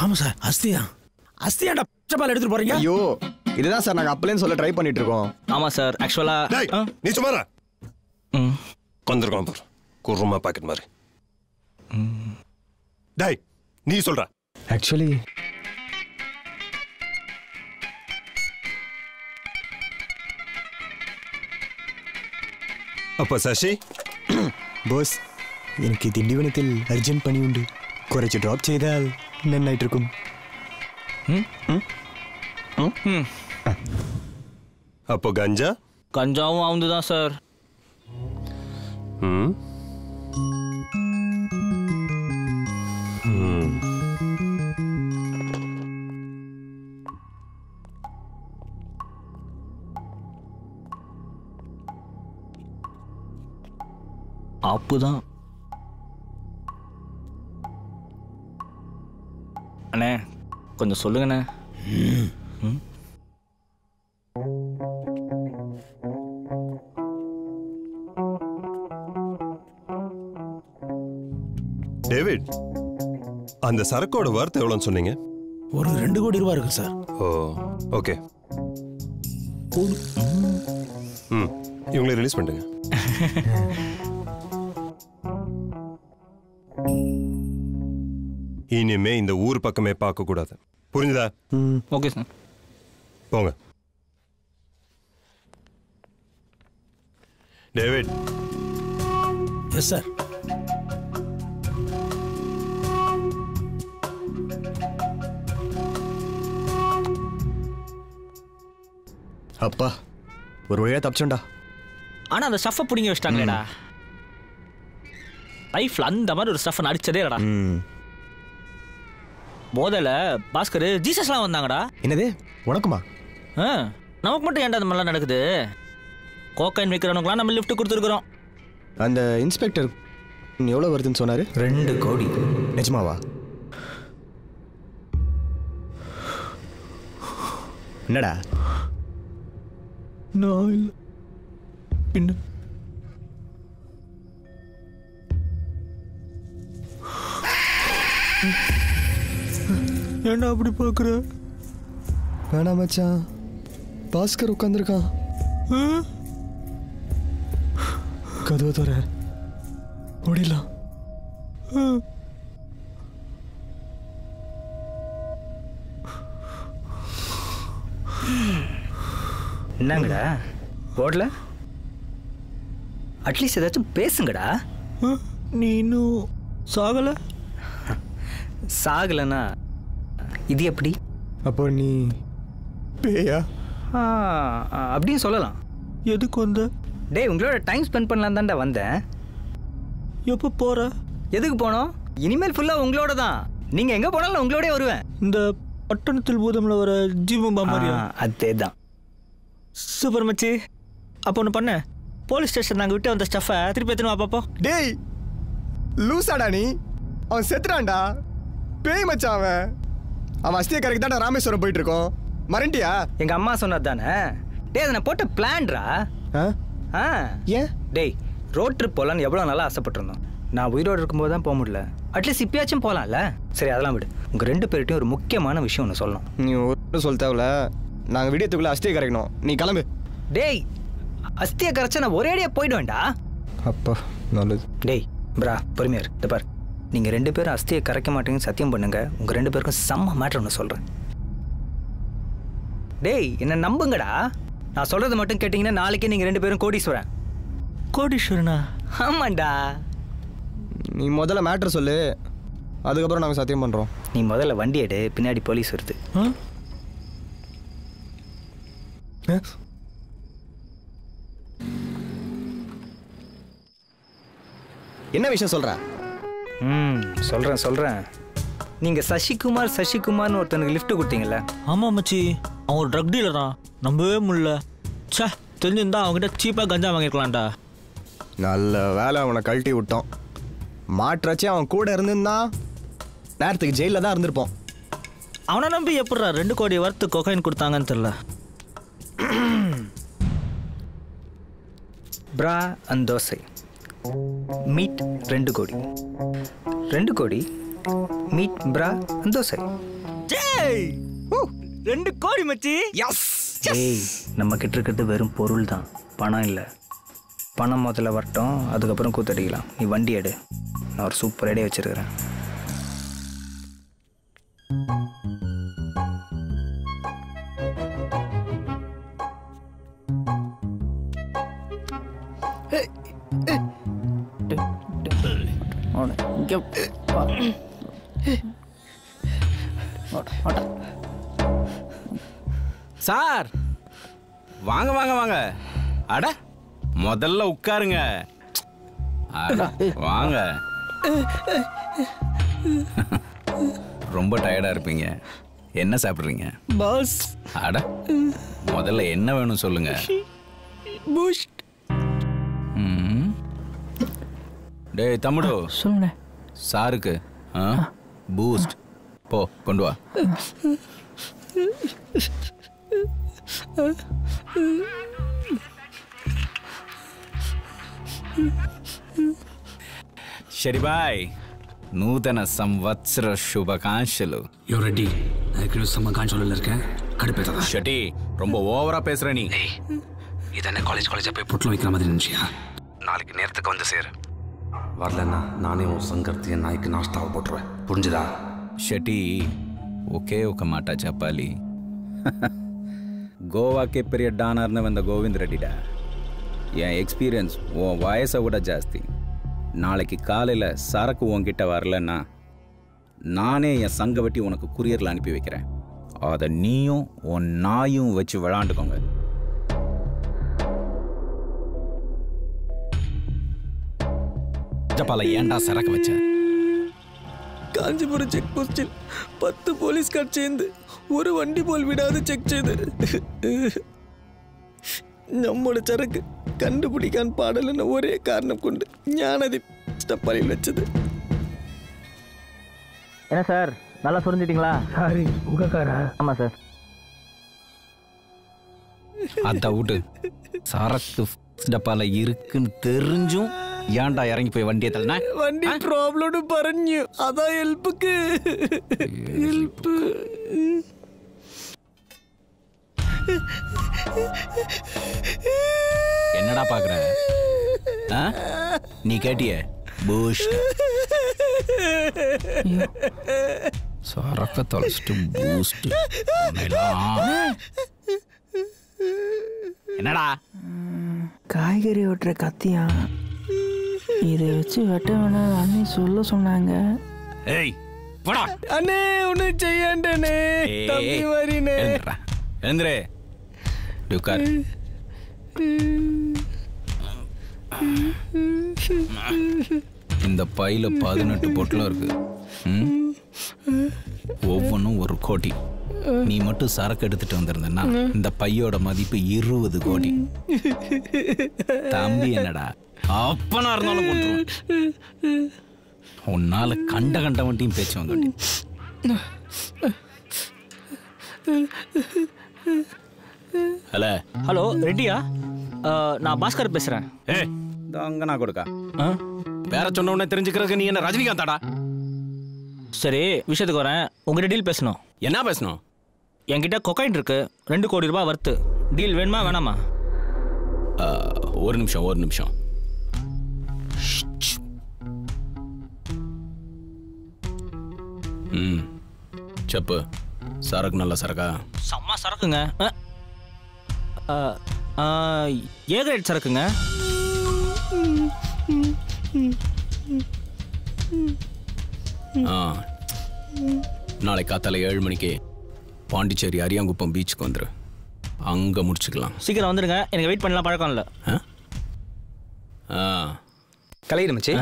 ஆமா சார் அஸ்தியாண்டா பால் எடுத்துட்டு போறீங்க? ஐயோ இதுதான் சார் நாங்கள் அப்பலேன்னு சொல்ல ட்ரை பண்ணிட்டு இருக்கோம். ஆமாம் சார் ஆக்சுவலாக நீ சும்மாரா கொண்டிருக்கோம் பாரு குருமா பாக்கெட் மாதிரி. டேய் நீ சொல்ற. ஆக்சுவலி அப்ப சசி ബോസ് എനിക്ക് ദിണ്ടിവനത്തിൽ അർജന്റ് പണിയുണ്ട്. കുറച്ച് ഡ്രോപ്പ് ചെയ്താൽ നന്നായിട്ടിരിക്കും. அப்போ கஞ்சா? கஞ்சாவும் அவந்து தான் சார். அப்புதான் அண்ணே கொஞ்சம் சொல்லுங்கண்ணே. டேவிட் அந்த சரக்கோட வார்த்தை எவ்வளோன்னு சொன்னீங்க? ஒரு 2 கோடி ரூபாய் இருக்கு சார். ஓ ஓகே. இவங்களை ரிலீஸ் பண்ணுங்க. இனிமே இந்த ஊர் பக்கமே பார்க்க கூடாது. புரிஞ்சுதா? Okay sir. போங்க. டேவிட். Yes sir. அப்பா ஒரு வழியா தப்பிச்சோண்டா. ஆனா அந்த ஸ்டஃப்பை பிடிங்கி வச்சிட்டாங்களேடா. லைஃப்ல அந்த மாதிரி ஒரு ஸ்டஃப் அடிச்சதே இல்லடா. போதல பாஸ்கர் ஜீசஸ்லாம் வந்தாங்கடா. என்னது உனக்குமா? நமக்கு மட்டும் ஏன்டா அந்த மாதிரிலாம் நடக்குது? கோக்கைன் விற்கிறவனுக்குலாம் நம்ம லிஃப்ட் கொடுத்துருக்குறோம். அந்த இன்ஸ்பெக்டர் எவ்வளோ வருதுன்னு சொன்னாரு? 2 கோடி. நிஜமாவா? என்னடா? நான் இல்லை பின்ன ஏன்டா அப்படி பார்க்குற? வேணாம் மச்சான், பாஸ்கர் உட்காந்துருக்கான். கதவை தர ஓடிடலாம். என்னங்கடா போடல? அட்லீஸ்ட் ஏதாச்சும் பேசுங்கடா. நீ இன்னும் சாகலை? சாகலைன்னா இது எப்படி? அப்போ நீ பேயா? அப்படின்னு சொல்லலாம். எதுக்கு வந்த? டேய் உங்களோட டைம் ஸ்பெண்ட் பண்ணலாம் தான்டா வந்தேன். எப்போ போகிற? எதுக்கு போனோம்? இனிமேல் ஃபுல்லாக உங்களோட தான். நீங்கள் எங்கே போனாலும் உங்களோடய வருவேன். இந்த பட்டணத்தில் பூதமில் வர ஜீவம்பா மாதிரியா? அதே தான். சூப்பர் மச்சி. அப்போ ஒன்று பண்ண, போலீஸ் ஸ்டேஷன் நாங்கள் விட்டு வந்த ஸ்டஃபை திருப்பி எத்தனை வா பார்ப்போம். டேய் லூசாடா நீ? அவன் செத்துறான்டா. பேய் மச்சான் அவன். அவன் அஸ்திய கரைக்கு தான்டா ராமேஸ்வரம் போயிட்டு இருக்கோம். மறண்டியா? எங்கள் அம்மா சொன்னது தானே. டேய் அதை நான் போட்ட பிளான்ரா. ஏன்? டேய் ரோட் ட்ரிப் போகலான்னு எவ்வளோ நல்லா ஆசைப்பட்டிருந்தோம். நான் உயிரோடு இருக்கும்போது தான் போக முடியல. அட்லீஸ்ட் இப்பயாச்சும் போகலாம்ல. சரி அதெல்லாம் விடு. உங்கள் 2 பேர்கிட்டையும் ஒரு முக்கியமான விஷயம் ஒன்று சொல்லணும். நீ ஒரு சொல்ல தேவையில்ல. நாங்கள் விடியத்துக்குள்ளே அஸ்தியை கரைக்கணும். நீ கிளம்பு. டேய் அஸ்தியை கரைச்சா நான் ஒரே அடியாக போயிடுவேன்டா. அப்பா நல்லது. டேய் பிரா பொறுமையார் இந்த பார், நீங்கள் 2 பேரும் அஸ்தியை கரைக்க மாட்டீங்கன்னு சத்தியம் பண்ணுங்க. உங்கள் 2 பேருக்கும் செம்ம மேட்ரு ஒன்று சொல்கிறேன். டேய் என்ன நம்புங்கடா. நான் சொல்கிறது மட்டும் கேட்டிங்கன்னா நாளைக்கே நீங்கள் 2 பேரும் கோடீஸ்வரன். கோடீஸ்வரனா? ஆமாண்டா. நீ முதல்ல மேட்ரு சொல்லு, அதுக்கப்புறம் நாங்கள் சத்தியம் பண்ணுறோம். நீ முதல்ல வண்டி எடு, பின்னாடி போலீஸ் வருது. என்ன விஷயம் சொல்ற? சொல்கிறேன். நீங்கள் சசிகுமார்னு ஒருத்தனுக்கு லிஃப்ட் கொடுத்தீங்கல்ல? ஆமாம் மச்சி, அவன் ஒரு ட்ரக் டீலர் தான். நம்பவே முடியல. சே, தெரிஞ்சிருந்தா அவங்ககிட்ட சீப்பாக கஞ்சா வாங்கிக்கலாம்டா. நல்ல வேலை அவனை கழட்டி விட்டோம். மாற்றாச்சு அவன் கூட இருந்திருந்தான் நேரத்துக்கு ஜெயிலில் தான் இருந்திருப்போம். அவனை நம்பி எப்படா 2 கோடி வர்த்து கொகைன் கொடுத்தாங்கன்னு தெரியல. பிரா அண்ட் தோசை மீட் 2 கோடி. 2 கோடி மீட் பிரா அண்ட் தோசை. 2 கோடி மச்சி. ஏய் நம்ம கிட்ட இருக்கிறது வெறும் பொருள் தான், பணம் இல்லை. பணம் முதல்ல வரட்டும், அதுக்கப்புறம் கூத்தடிக்கலாம். நீ வண்டி எடு, நான் ஒரு சூப்பர் ஐடியா வச்சிருக்கிறேன். சார் வாங்க வாங்க வாங்க. அட முதல்ல உட்காருங்க. வாங்க. ரொம்ப டயர்டா இருப்பீங்க. என்ன சாப்பிடுறீங்க பாஸ்? அட முதல்ல என்ன வேணும் சொல்லுங்க. பூஸ்ட். டேய் தம்முடு சொல்லுங்க. சாருக்கு பூஸ்ட் போ கொண்டு வா. శరి బాయ్, నూతన సంవత్సర శుభాకాంక్షలు. யோ ரெட்டி, நான் சம்மகாஞ்சோலில் இருக்கேன். கடுப்பேற்றதா ஷட்டி, ரொம்ப ஓவரா பேசுற நீ. இதென்ன காலேஜாக போய் புட்டில் வைக்கிற மாதிரி இருந்துச்சியா? நாளைக்கு நேரத்துக்கு வந்து சேரு. வரலன்னா நானே உன் సంగర్తి నాయకి నాస్తావు పోట్రువే. పుంజిదా షటి, ఒకే ఒక మాట చెప్పాలి. గోవాకి పెరియ డానర్ನ வந்த கோவிந்த் ரெட்டிடா. என் எக்ஸ்பீரியன்ஸ் உன் வயசை விட ஜாஸ்தி. நாளைக்கு காலையில் சரக்கு உன்கிட்ட வரலன்னா நானே என் சங்க வெட்டி உனக்கு குரியரில் அனுப்பி வைக்கிறேன். அதை நீயும் உன் நாயும் வச்சு விளாண்டுக்கோங்க. ஜப்பால ஏன்டா சரக்கு வச்ச? காஞ்சிபுரம் செக் போஸ்டில் 10 போலீஸ்கார் சேர்ந்து ஒரு வண்டி போல் விடாது செக் செய்து நம்மோட சரக்கு கண்டுபிடிக்கான் பாடலன்னு ஒரே காரணம் கொண்டு ஞானதி ஸ்டப்பலில் வச்சது. என்ன சார், நல்லா புரிஞ்சிட்டீங்களா? சாரி உகக்காரா? ஆமாம் சார். அதை விட்டு சரக்கு டப்பால இருக்குன்னு தெரிஞ்சும் ஏன்டா இறங்கி போய் வண்டியை தள்ளனா? വണ്ടി പ്രോബ്ലം പറഞ്ഞു, അതാ ഹെൽപ്ക്ക്. ഹെൽപ്പ് என்னடா பாக்குற? நீ கேட்டிய பூஸ்ட் சரக்க தொலைச்சிட்டு பூஸ்ட் என்னடா? காய்கறி வெட்டுற கத்தியா? இதை வச்சு வெட்ட வேணாம் அண்ணி சொல்ல சொன்னாங்க. ஏய் போடா அண்ணே, ஒண்ணு செய்யண்டனே. தம்பி வரீனே. எழுந்துரு. உட்கார். இந்த பையில 18 பொட்டலம் இருக்கு. ஒவ்வொன்றும் 1 கோடி. நீ மட்டும் சரக்கு எடுத்துட்டு வந்திருந்தன்னா இந்த பையோட மதிப்பு 20 கோடி. தம்பி என்னடா அப்பனா இருந்தாலும் கொண்டுருவேன். உன்னால கண்ட வண்டியும் பேச்சு வந்து. ஹலோ ஹலோ ரெட்டியா? நான் பாஸ்கர் பேசுறேன். அங்க நான் கொடுக்கா வேற சொன்ன உடனே தெரிஞ்சுக்கிறதுக்கு நீ என்ன ரஜினிகாந்தாடா? சரி, விஷயத்துக்கு வரேன். உங்ககிட்ட டீல் பேசணும். என்ன பேசணும்? என்கிட்ட கொக்கைன் இருக்கு, 2 கோடி ரூபாய் வர்த்து. டீல் வேணுமா வேணாமா? ஒரு நிமிஷம் செப்பு சரக்கு நல்ல சரக்கா? செம்ம சரக்குங்க. ஏ கிரேட் சரக்குங்க. நாளைக்கு காத்தால 7 மணிக்கு பாண்டிச்சேரி அரியாங்குப்பம் பீச்சுக்கு வந்துரு. அங்கே முடிச்சுக்கலாம். சீக்கிரம் வந்துடுங்க, எனக்கு வெயிட் பண்ணலாம் பழக்கம் இல்லை. கலையிடு மச்சி.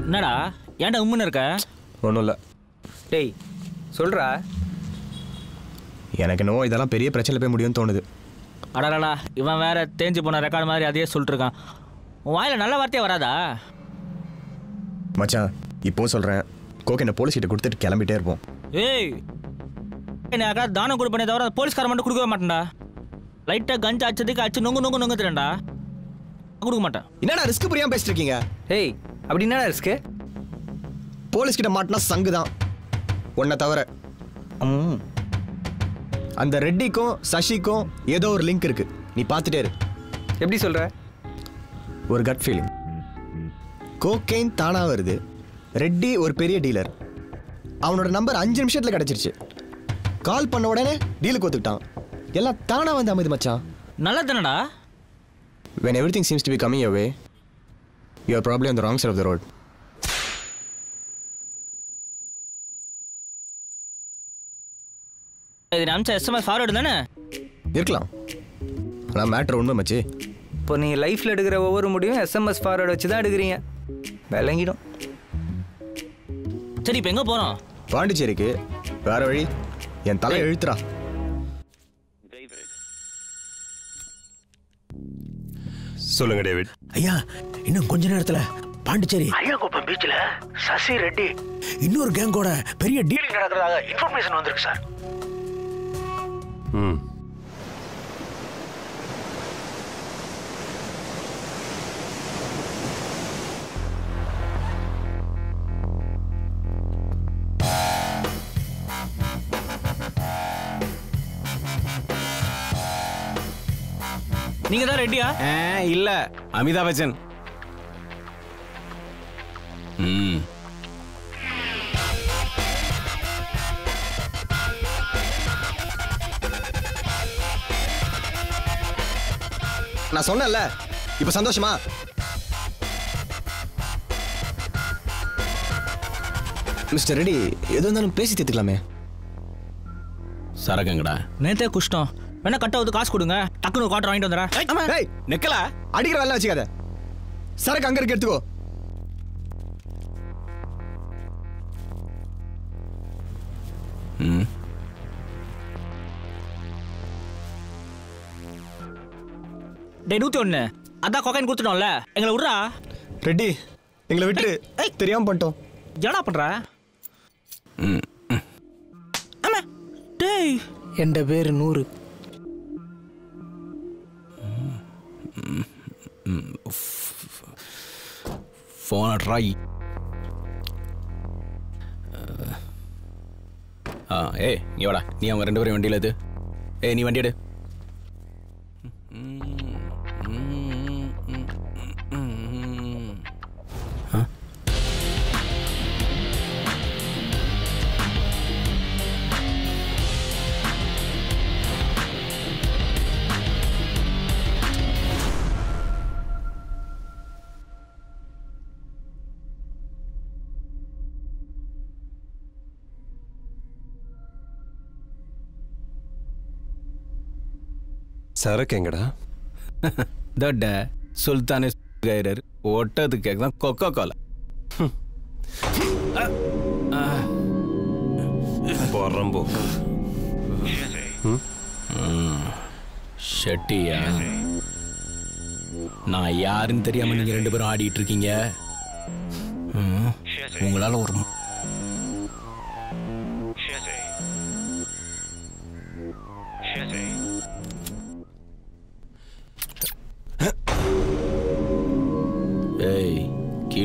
என்னடா ஏன்டா உம்முன்னு இருக்க? ஒன்றும் இல்லை. டேய் சொல்கிறா. எனக்கு என்னவோ இதெல்லாம் பெரிய பிரச்சனை போய் முடியும்னு தோணுது. அடாடா, இவன் வேற தேஞ்சு போன ரெக்கார்டு மாதிரி அதையே சொல்லிட்டு இருக்கான். உன் வாயில் நல்ல வார்த்தையே வராதா? மச்சான் இப்போ சொல்கிறேன், கோகேனை போலீஸ்கிட்ட கொடுத்துட்டு கிளம்பிட்டே இருப்போம். ஏய், என்ன யாராவது தானம் கொடுப்பனே தவிர போலீஸ்கார மட்டும் கொடுக்கவே மாட்டேன்டா. லைட்டாக கஞ்சா அடிச்சதுக்கு அடிச்சு நொங்கு தரேன்டா, கொடுக்க மாட்டேன். என்னடா ரிஸ்க் புரியாமல் பேசிட்டு இருக்கீங்க? ஏய் அப்படி என்னடா ரிஸ்க்கு? போலீஸ்கிட்ட மாட்டினா சங்கு தான் உன்னை தவிர. அந்த ரெட்டிக்கும் சசிக்கும் ஏதோ ஒரு லிங்க் இருக்கு, நீ பார்த்துட்டே இரு. எப்படி சொல்ற? ஒரு கட் ஃபீலிங். கோகெயின் தானா வருது. ரெட்டி ஒரு பெரிய டீலர். அவனோட நம்பர் 5 நிமிஷத்துல கிடைச்சிருச்சு. கால் பண்ண உடனே டீலுக்கு ஒத்துக்கிட்டான். எல்லாம் தானா வந்து அமைது மச்சான். நல்லா தானடா. When everything seems to be coming your way, you are probably on the wrong side of the road. இது அம்ச எஸ்எம்எஸ் ஃபார்வர்டு தானே இருக்கலாம். ஆனால் மேட்ரு உண்மை மச்சி. இப்போ நீங்கள் லைஃப்பில் எடுக்கிற ஒவ்வொரு முடிவும் எஸ்எம்எஸ் ஃபார்வர்டு வச்சு தான் எடுக்கிறீங்க. விளங்கிடும். சரி இப்போ எங்கே போகிறோம்? பாண்டிச்சேரிக்கு. வேற வழி? என் தலை எழுத்துறா. சொல்லுங்க டேவிட். ஐயா, இன்னும் கொஞ்ச நேரத்துல பாண்டிச்சேரி அரியாங்குப்பம் பீச்சில் சசி ரெட்டி இன்னொரு கேங்கோட பெரிய டீலிங் நடக்கிறதாக இன்ஃபர்மேஷன் வந்திருக்கு சார். நீங்க தான் ரெட்டியா? இல்ல, அமிதாப் பச்சன். நான் சொன்னேன்ல, இப்ப சந்தோஷமா? மிஸ்டர் ரெட்டி, எது இருந்தாலும் பேசி தீர்த்துக்கலாமே. சரக்குங்கடா. நேத்தே குஷ்டம். வேணா கட்ட வந்து காசு கொடுங்க, டக்குனு ஒரு குவார்டர் வாங்கிட்டு வந்துடுறேன். நெக்கல அடிக்கிற வேலை வச்சுக்காத. சரக்கு அங்க இருக்கு, எடுத்துக்கோ. டேய் 101, அதான் கொக்கைன் கொடுத்துட்டோம்ல, எங்களை விட்றா. ரெட்டி, எங்களை விட்டு தெரியாம பண்ணிட்டோம். என்னடா பண்ற? ஆமா டேய், என் பேரு 100. ஃபோனை ட்ராய். ஏய் நீ வாடா, நீ அவங்க 2 பேரும் வண்டியில் எது? ஏய் நீ வண்டி எடு. சரக்கு எங்கடா? தட்ட சுல்தானே கைரர் ஓட்டது கேட்குதான் கொக்கோ கோலா. போறம்போ ஷெட்டியா, நான் யாருன்னு தெரியாம நீங்க 2 பேரும் ஆடிட்டு இருக்கீங்க. உங்களால ஒரு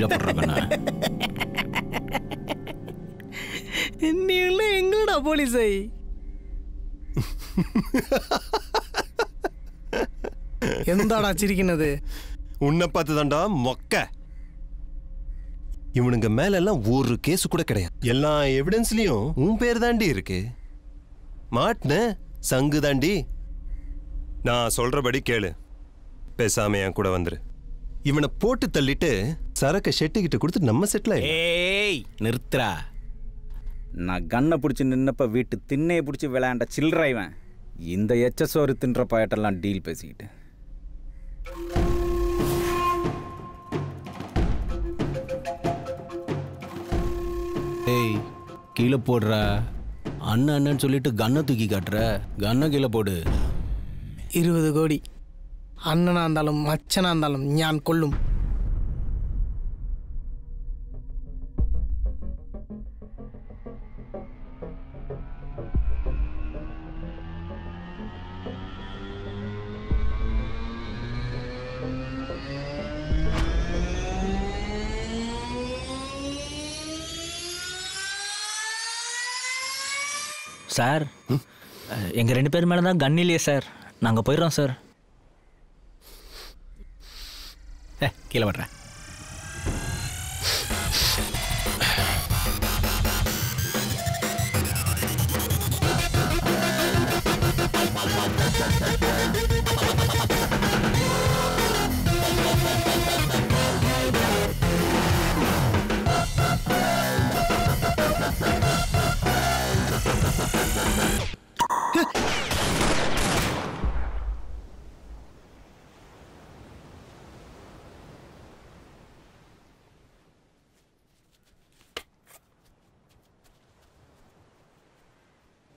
கீழே போடுறேன். நீ எங்கடா போலீஸை? எந்தாடா சிரிக்கினது? உன்னை பார்த்து தான்டா மொக்க. இவனுங்க மேல எல்லாம் ஒரு கேஸ் கூட கிடையாது. எல்லா எவிடன்ஸ்லயும் உன் பேர் தாண்டி இருக்கு. மாட்டின சங்கு தாண்டி. நான் சொல்றபடி கேளு, பேசாம என் கூட வந்துரு. இவனை போட்டு தள்ளிட்டு சரக்க ஷெட்டுக்கிட்ட கொடுத்து நம்ம செட்டில். ஏய் நிறுத்துறா. நான் கண்ணை பிடிச்சி நின்னப்ப வீட்டு திண்ணையை பிடிச்சி விளையாண்ட சில்லற இவன். இந்த எச்சசோறு தின்ற பாயட்டெல்லாம் டீல் பேசிக்கிட்டு. ஏய் கீழே போடுற. அண்ணன் அண்ணன்னு சொல்லிட்டு கண்ணை தூக்கி காட்டுற. கண்ணை கீழே போடு. 20 கோடி அண்ணனா இருந்தாலும் மச்சனா இருந்தாலும் ஞான் கொள்ளும். சார் எங்கள் 2 பேர் மேலே தான் கன் இல்லையே சார். நாங்கள் போயிடுறோம் சார். கீழே வர்றேன்.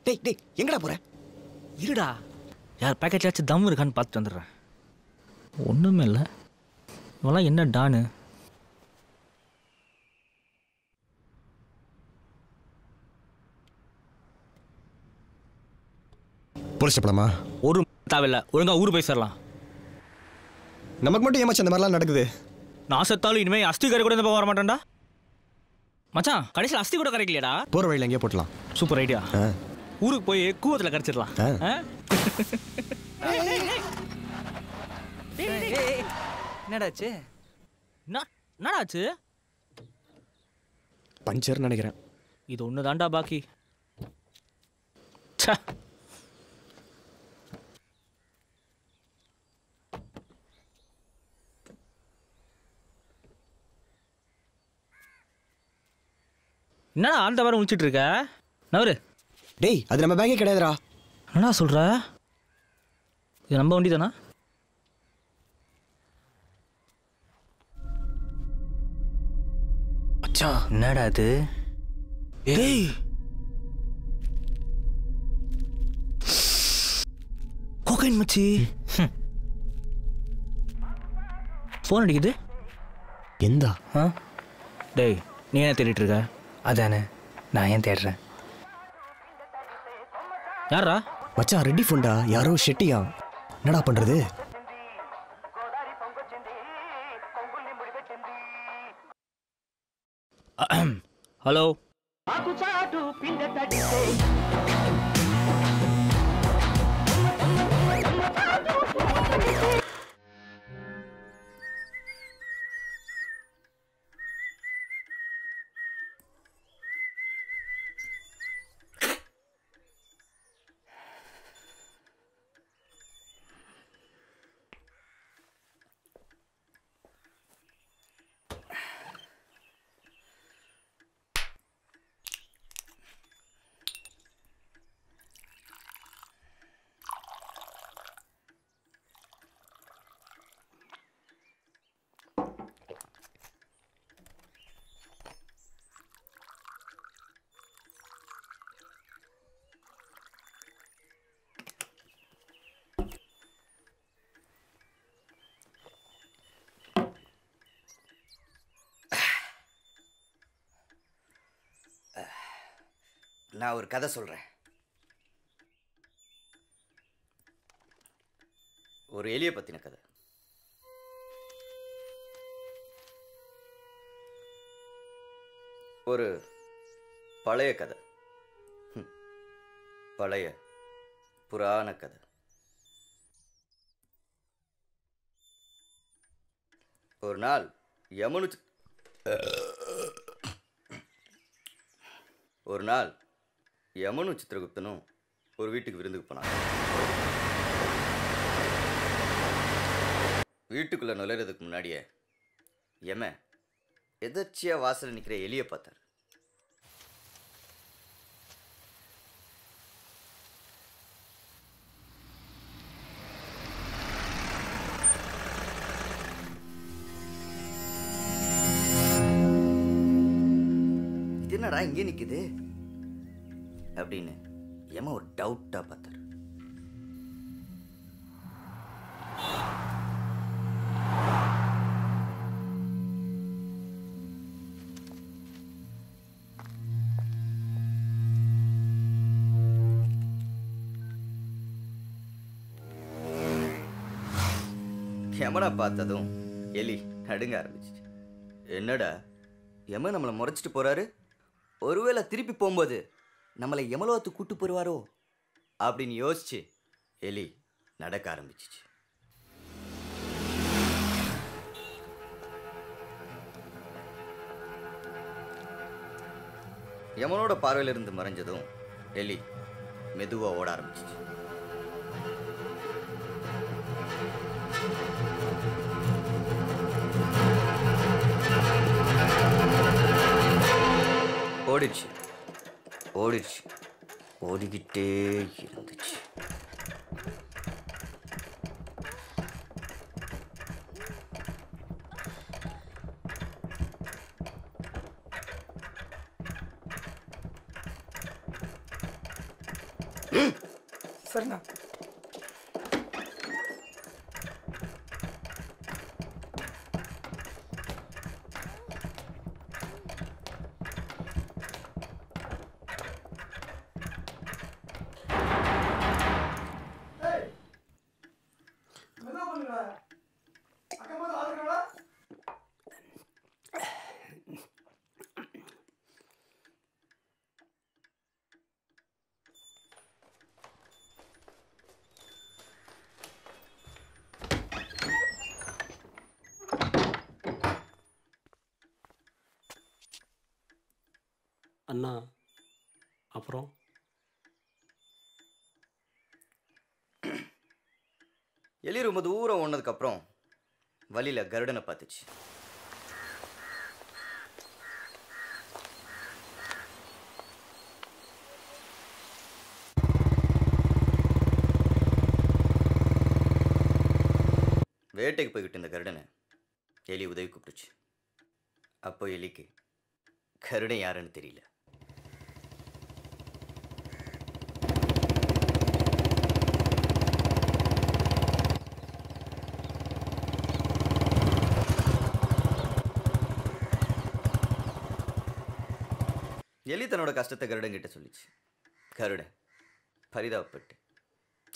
டேய் டேய் எங்கடா போற? இருடா, யார் பேக்கெட்லாச்சும் தம் இருக்கான்னு பார்த்துட்டு வந்துடுறேன். ஒன்றுமே இல்லை. இவெல்லாம் என்ன டானு? போலீஸ் போலாமா? ஒரு தேவையில்லை, ஒழுங்கா ஊர் போய் சேரலாம். நமக்கு மட்டும் ஏமாச்சு அந்த மாதிரிலாம் நடக்குது. நான் செத்தாலும் இனிமேல் அஸ்தி கரை கூட இந்த பக்கம் வர மாட்டேன்டா. மச்சான் கடைசியில் அஸ்தி கூட கரைக்கலையாடா. போகிற வழியில் எங்கேயே போட்டலாம். Super idea. ஊருக்கு போய் கூவத்தில் கரைச்சிடலாம். என்னடாச்சு? என்னடாச்சு? பஞ்சர் நினைக்கிறேன். இது ஒன்று தாண்டா பாக்கி. என்னடா அந்த மாதிரி முடிச்சிட்டு இருக்க? நவரு. டேய் அது நம்ம பேக்கே கிடையாதுடா. என்னடா சொல்ற? இது நம்ம வண்டி தானா? மச்சான் என்னடா அது? டேய் கோகைன் மச்சி. ஃபோன் அடிக்குது. எந்தா? டேய் நீ என்ன தேடிட்டு இருக்க? அதானே நான் ஏன் தேடுறேன். யாரா? மச்சான் ரெட்டி ஃபோன்டா. யாரோ ஷெட்டியா. என்னடா பண்றது? ஹலோ. நான் ஒரு கதை சொல்கிறேன். ஒரு எலியை பற்றின கதை. ஒரு பழைய கதை, பழைய புராண கதை. ஒரு நாள் யமனும் சித்திரகுப்தனும் ஒரு வீட்டுக்கு விருந்துக்கு போனாங்க. வீட்டுக்குள்ள நுழைறதுக்கு முன்னாடியே யமன் எதர்ச்சியா வாசல்ல நிக்கிற எலியை பார்த்தார். இது என்னடா இங்கே நிக்குது அப்படின்னு யமன் ஒரு டவுட்டா பார்த்தார். யமனை பார்த்ததும் எலி நடுங்க ஆரம்பிச்சிச்சு. என்னடா யமன் நம்மளை முறைச்சிட்டு போறாரு, ஒருவேளை திருப்பி போகும்போது நம்மளை யமலோகத்து கூட்டு போடுவாரோ அப்படின்னு யோசிச்சு எலி நடக்க ஆரம்பிச்சிச்சு. யமனோட பார்வையிலிருந்து மறைஞ்சதும் எலி மெதுவா ஓட ஆரம்பிச்சிச்சு. ஓடிடுச்சு ஓடிடுச்சு ஓடிக்கிட்டே இருந்துச்சு. சரிண்ணா. அண்ணா அப்புறம் எலி ரொம்ப தூரம் ஓனதுக்கு அப்புறம் வழியில கருடனை பார்த்துச்சு. வேட்டைக்கு போய்கிட்டு இருந்த கருடனை எலி உதவி கூப்பிட்டுச்சு. அப்போ எலிக்கு கருடன் யாருன்னு தெரியல. எலி தன்னோட கஷ்டத்தை கருடன் கிட்ட சொல்லிச்சு. கருடன் பரிதாபப்பட்டு,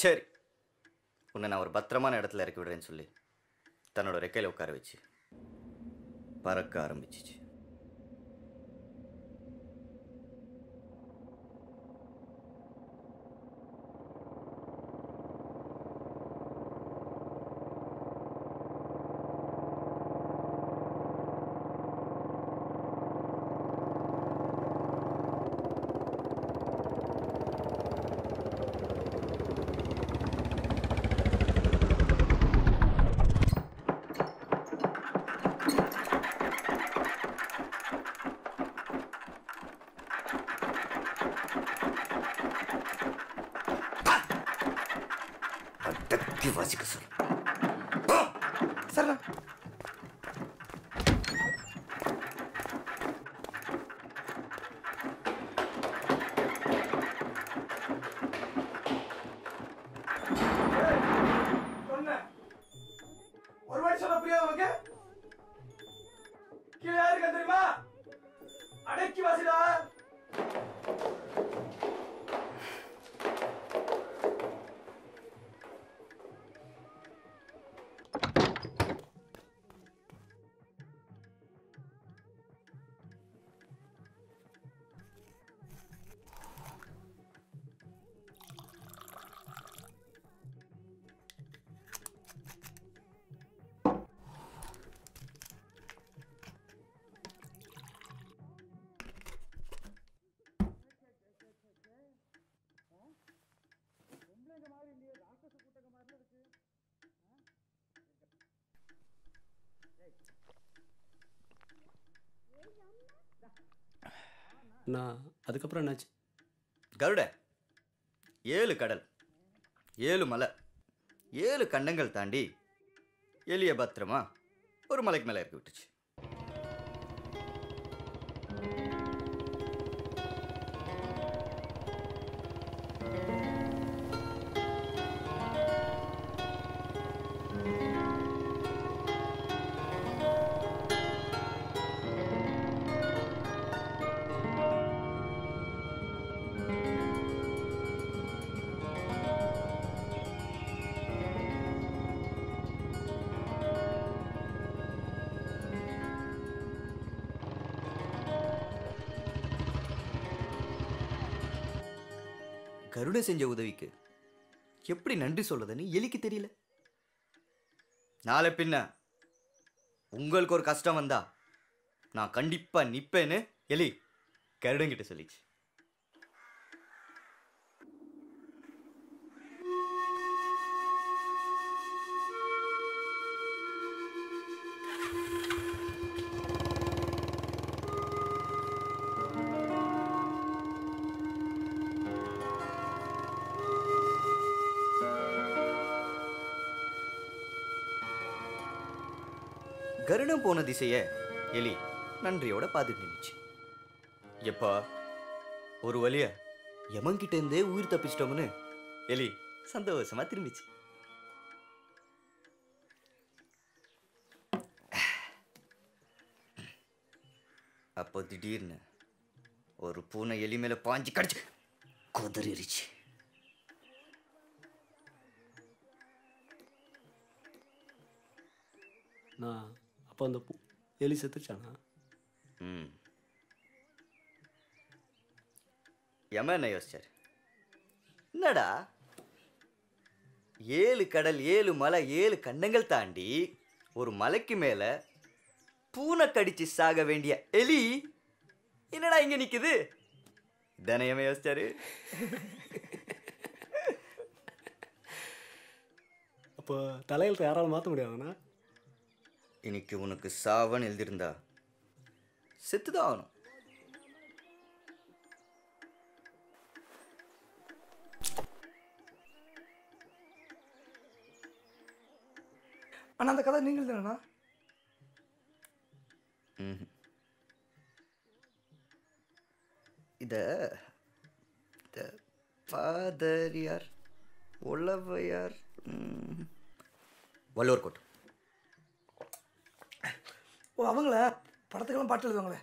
சரி உன்னை நான் ஒரு பத்திரமான இடத்துல இறக்கி விடுறேன்னு சொல்லி தன்னோட ரெக்கையில உட்கார வச்சு பறக்க ஆரம்பிச்சிச்சு. வாசிக்க சொல். சரிண்ணா. ஒரு வாட்டி சொல்ல புரியாது உனக்கு? கீழே யாருக்கு தெரியுமா? அடக்கி வாசிடா. நான் அதுக்கப்புறம் என்னாச்சு? கருட 7 கடல் 7 மலை 7 கண்டங்கள் தாண்டி எலிய பத்திரமா ஒரு மலைக்கு மேலே இறக்கி விட்டுச்சு. கருடன் செஞ்ச உதவிக்கு எப்படி நன்றி சொல்றதுன்னு எலிக்கு தெரியல. நாளை பின்ன உங்களுக்கு ஒரு கஷ்டம் வந்தா நான் கண்டிப்பா நிப்பேன்னு எலி கருடங்கிட்ட சொல்லிச்சு. கருடம் போன திசைய எலி நன்றியோட பார்த்துட்டு நின்றுச்சு. எப்பா ஒரு வழிய யமன்கிட்ட இருந்தே உயிர் தப்பிச்சிட்டோம்னு எலி சந்தோஷமா திரும்பிச்சு. அப்போ திடீர்னு ஒரு பூனை எலி மேல பாஞ்சு கடிச்சு கொதறிச்சு. நான் அப்போ அந்த எலி செத்துச்சானா? யம என்ன யோசிச்சார், என்னடா 7 கடல் 7 மலை 7 கண்டங்கள் தாண்டி ஒரு மலைக்கு மேல பூனை கடிச்சு சாக வேண்டிய எலி என்னடா இங்க நிக்குது? தானே யம யோசிச்சாரு. அப்போ தலையில் யாராலும் மாற்ற முடியாதுண்ணா? இன்னைக்கு உனக்கு சாவன் எழுதியிருந்தா செத்துதான் ஆகணும். ஆனால் அந்த கதை நீங்கள் தானேண்ணா? இத பாதரியார் உளவையார் வள்ளுவர் கோட்டம். ஓ அவங்கள படத்துக்கெல்லாம் பாட்டு எழுதுவாங்களே.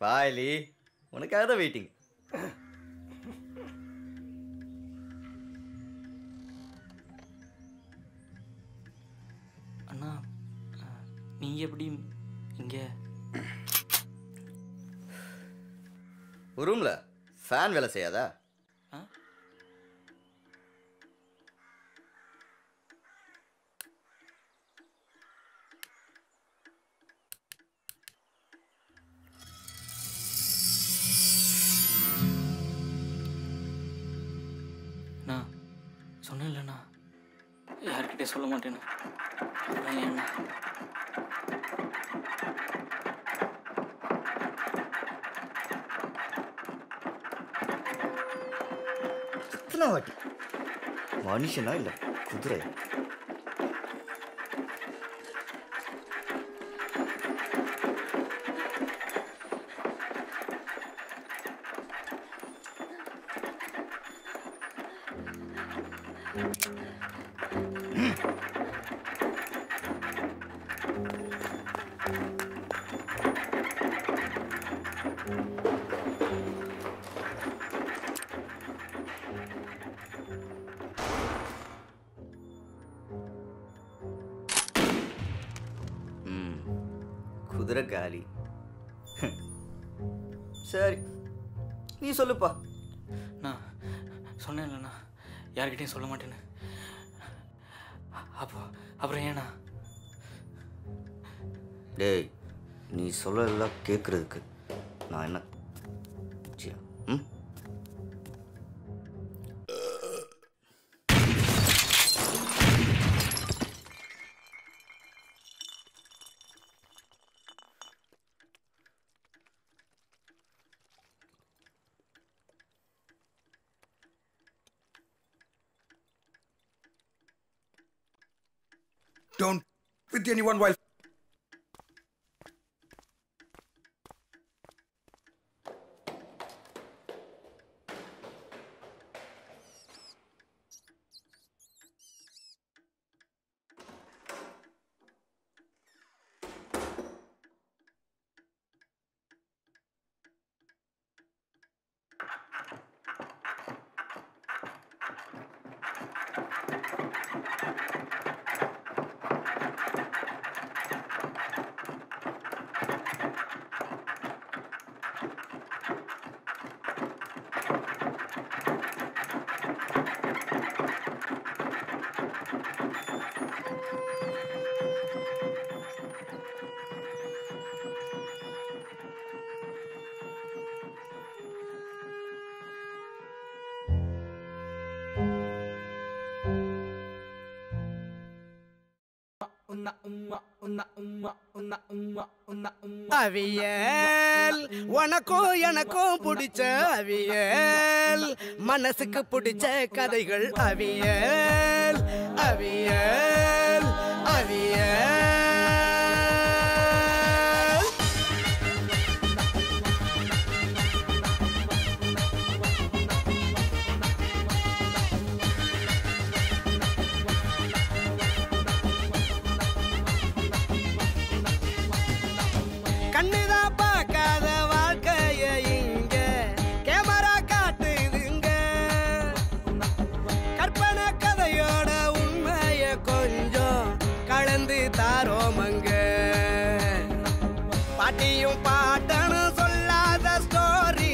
வாயிலி உனக்காக தான் வெயிட்டிங். அண்ணா நீங்க எப்படி இங்க? ரூம்ல ஃபேன் வேலை செய்யாதா? நான் சொன்னேன்லண்ணா யார்கிட்டே சொல்ல மாட்டேன்னு. ஏன்னா எத்தனை வாட்டி மனுஷனா இல்லை குதிரை? குதிரை காலி. சரி நீ சொல்லுப்பா. நான் சொன்னேன்லண்ணா யார்கிட்டையும் சொல்ல மாட்டேன்னு. அப்புறம் ஏண்ணா? டேய் நீ சொல்லலாம் கேட்கறதுக்கு நான் என்ன Don't with anyone while. அவியல் உனக்கும் எனக்கும் பிடிச்ச அவியல் மனசுக்கு பிடிச்ச கதைகள் அவியல் அவியல் அவியல் கண்ணுதான் பார்க்காத வாழ்க்கைய இங்க கேமரா காட்டுதுங்க கற்பனை கதையோட உண்மைய கொஞ்சம் கலந்து தாரோமங்க பாட்டியும் பாட்டனு சொல்லாத ஸ்டோரி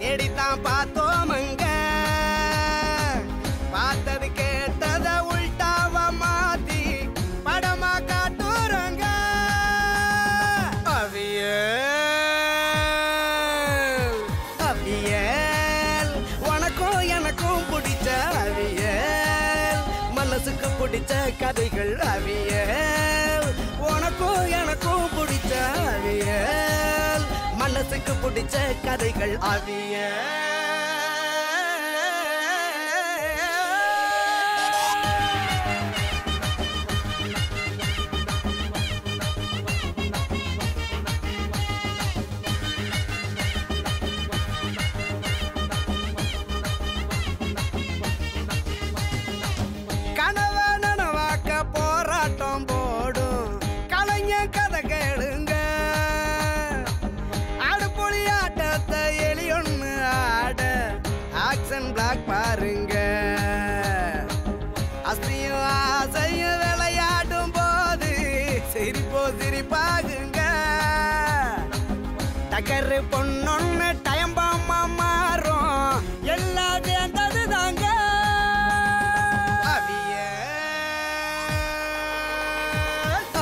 தேடித்தான் பார்த்தோமங்க பார்த்தது கேட்டத உள்டாவ மாத்தி படமா காட்டுறங்க அவியல் உனக்கும் எனக்கும் பிடிச்ச அவியல் மனசுக்கு பிடிச்ச கதைகள் அவியல் உனக்கும் எனக்கும் பிடிச்ச அவியல் மனசுக்கு பிடிச்ச கதைகள் அவியல் கனவ நனவாக்க போராட்டம் போடும் கலைஞர் கதை கேளுங்க அடுப்பொழி ஆட்டத்தை எலியொன்னு ஆட ஆக்ஷன் பிளாக் பாருங்க அஸ்தியும் ஆசையும் விளையாடும் போது சிரிப்போ சிரிப்பாகுங்க டக்கரு பொண்ணொன்னு டைம் பாமா மாறும் எல்லாம் வேண்டது தாங்க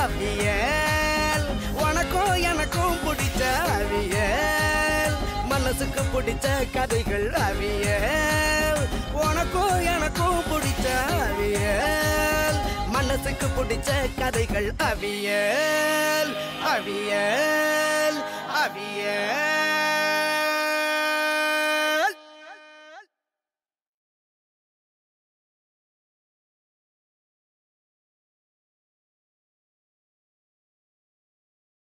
அவியல் உனக்கும் எனக்கும் பிடிச்ச அவியல் மனசுக்கு பிடிச்ச கதைகள் அவியல் உனக்கும் எனக்கும் பிடிச்ச அவியல் மனசுக்கு பிடிச்ச கதைகள் அவியல் அவியல் அவியல்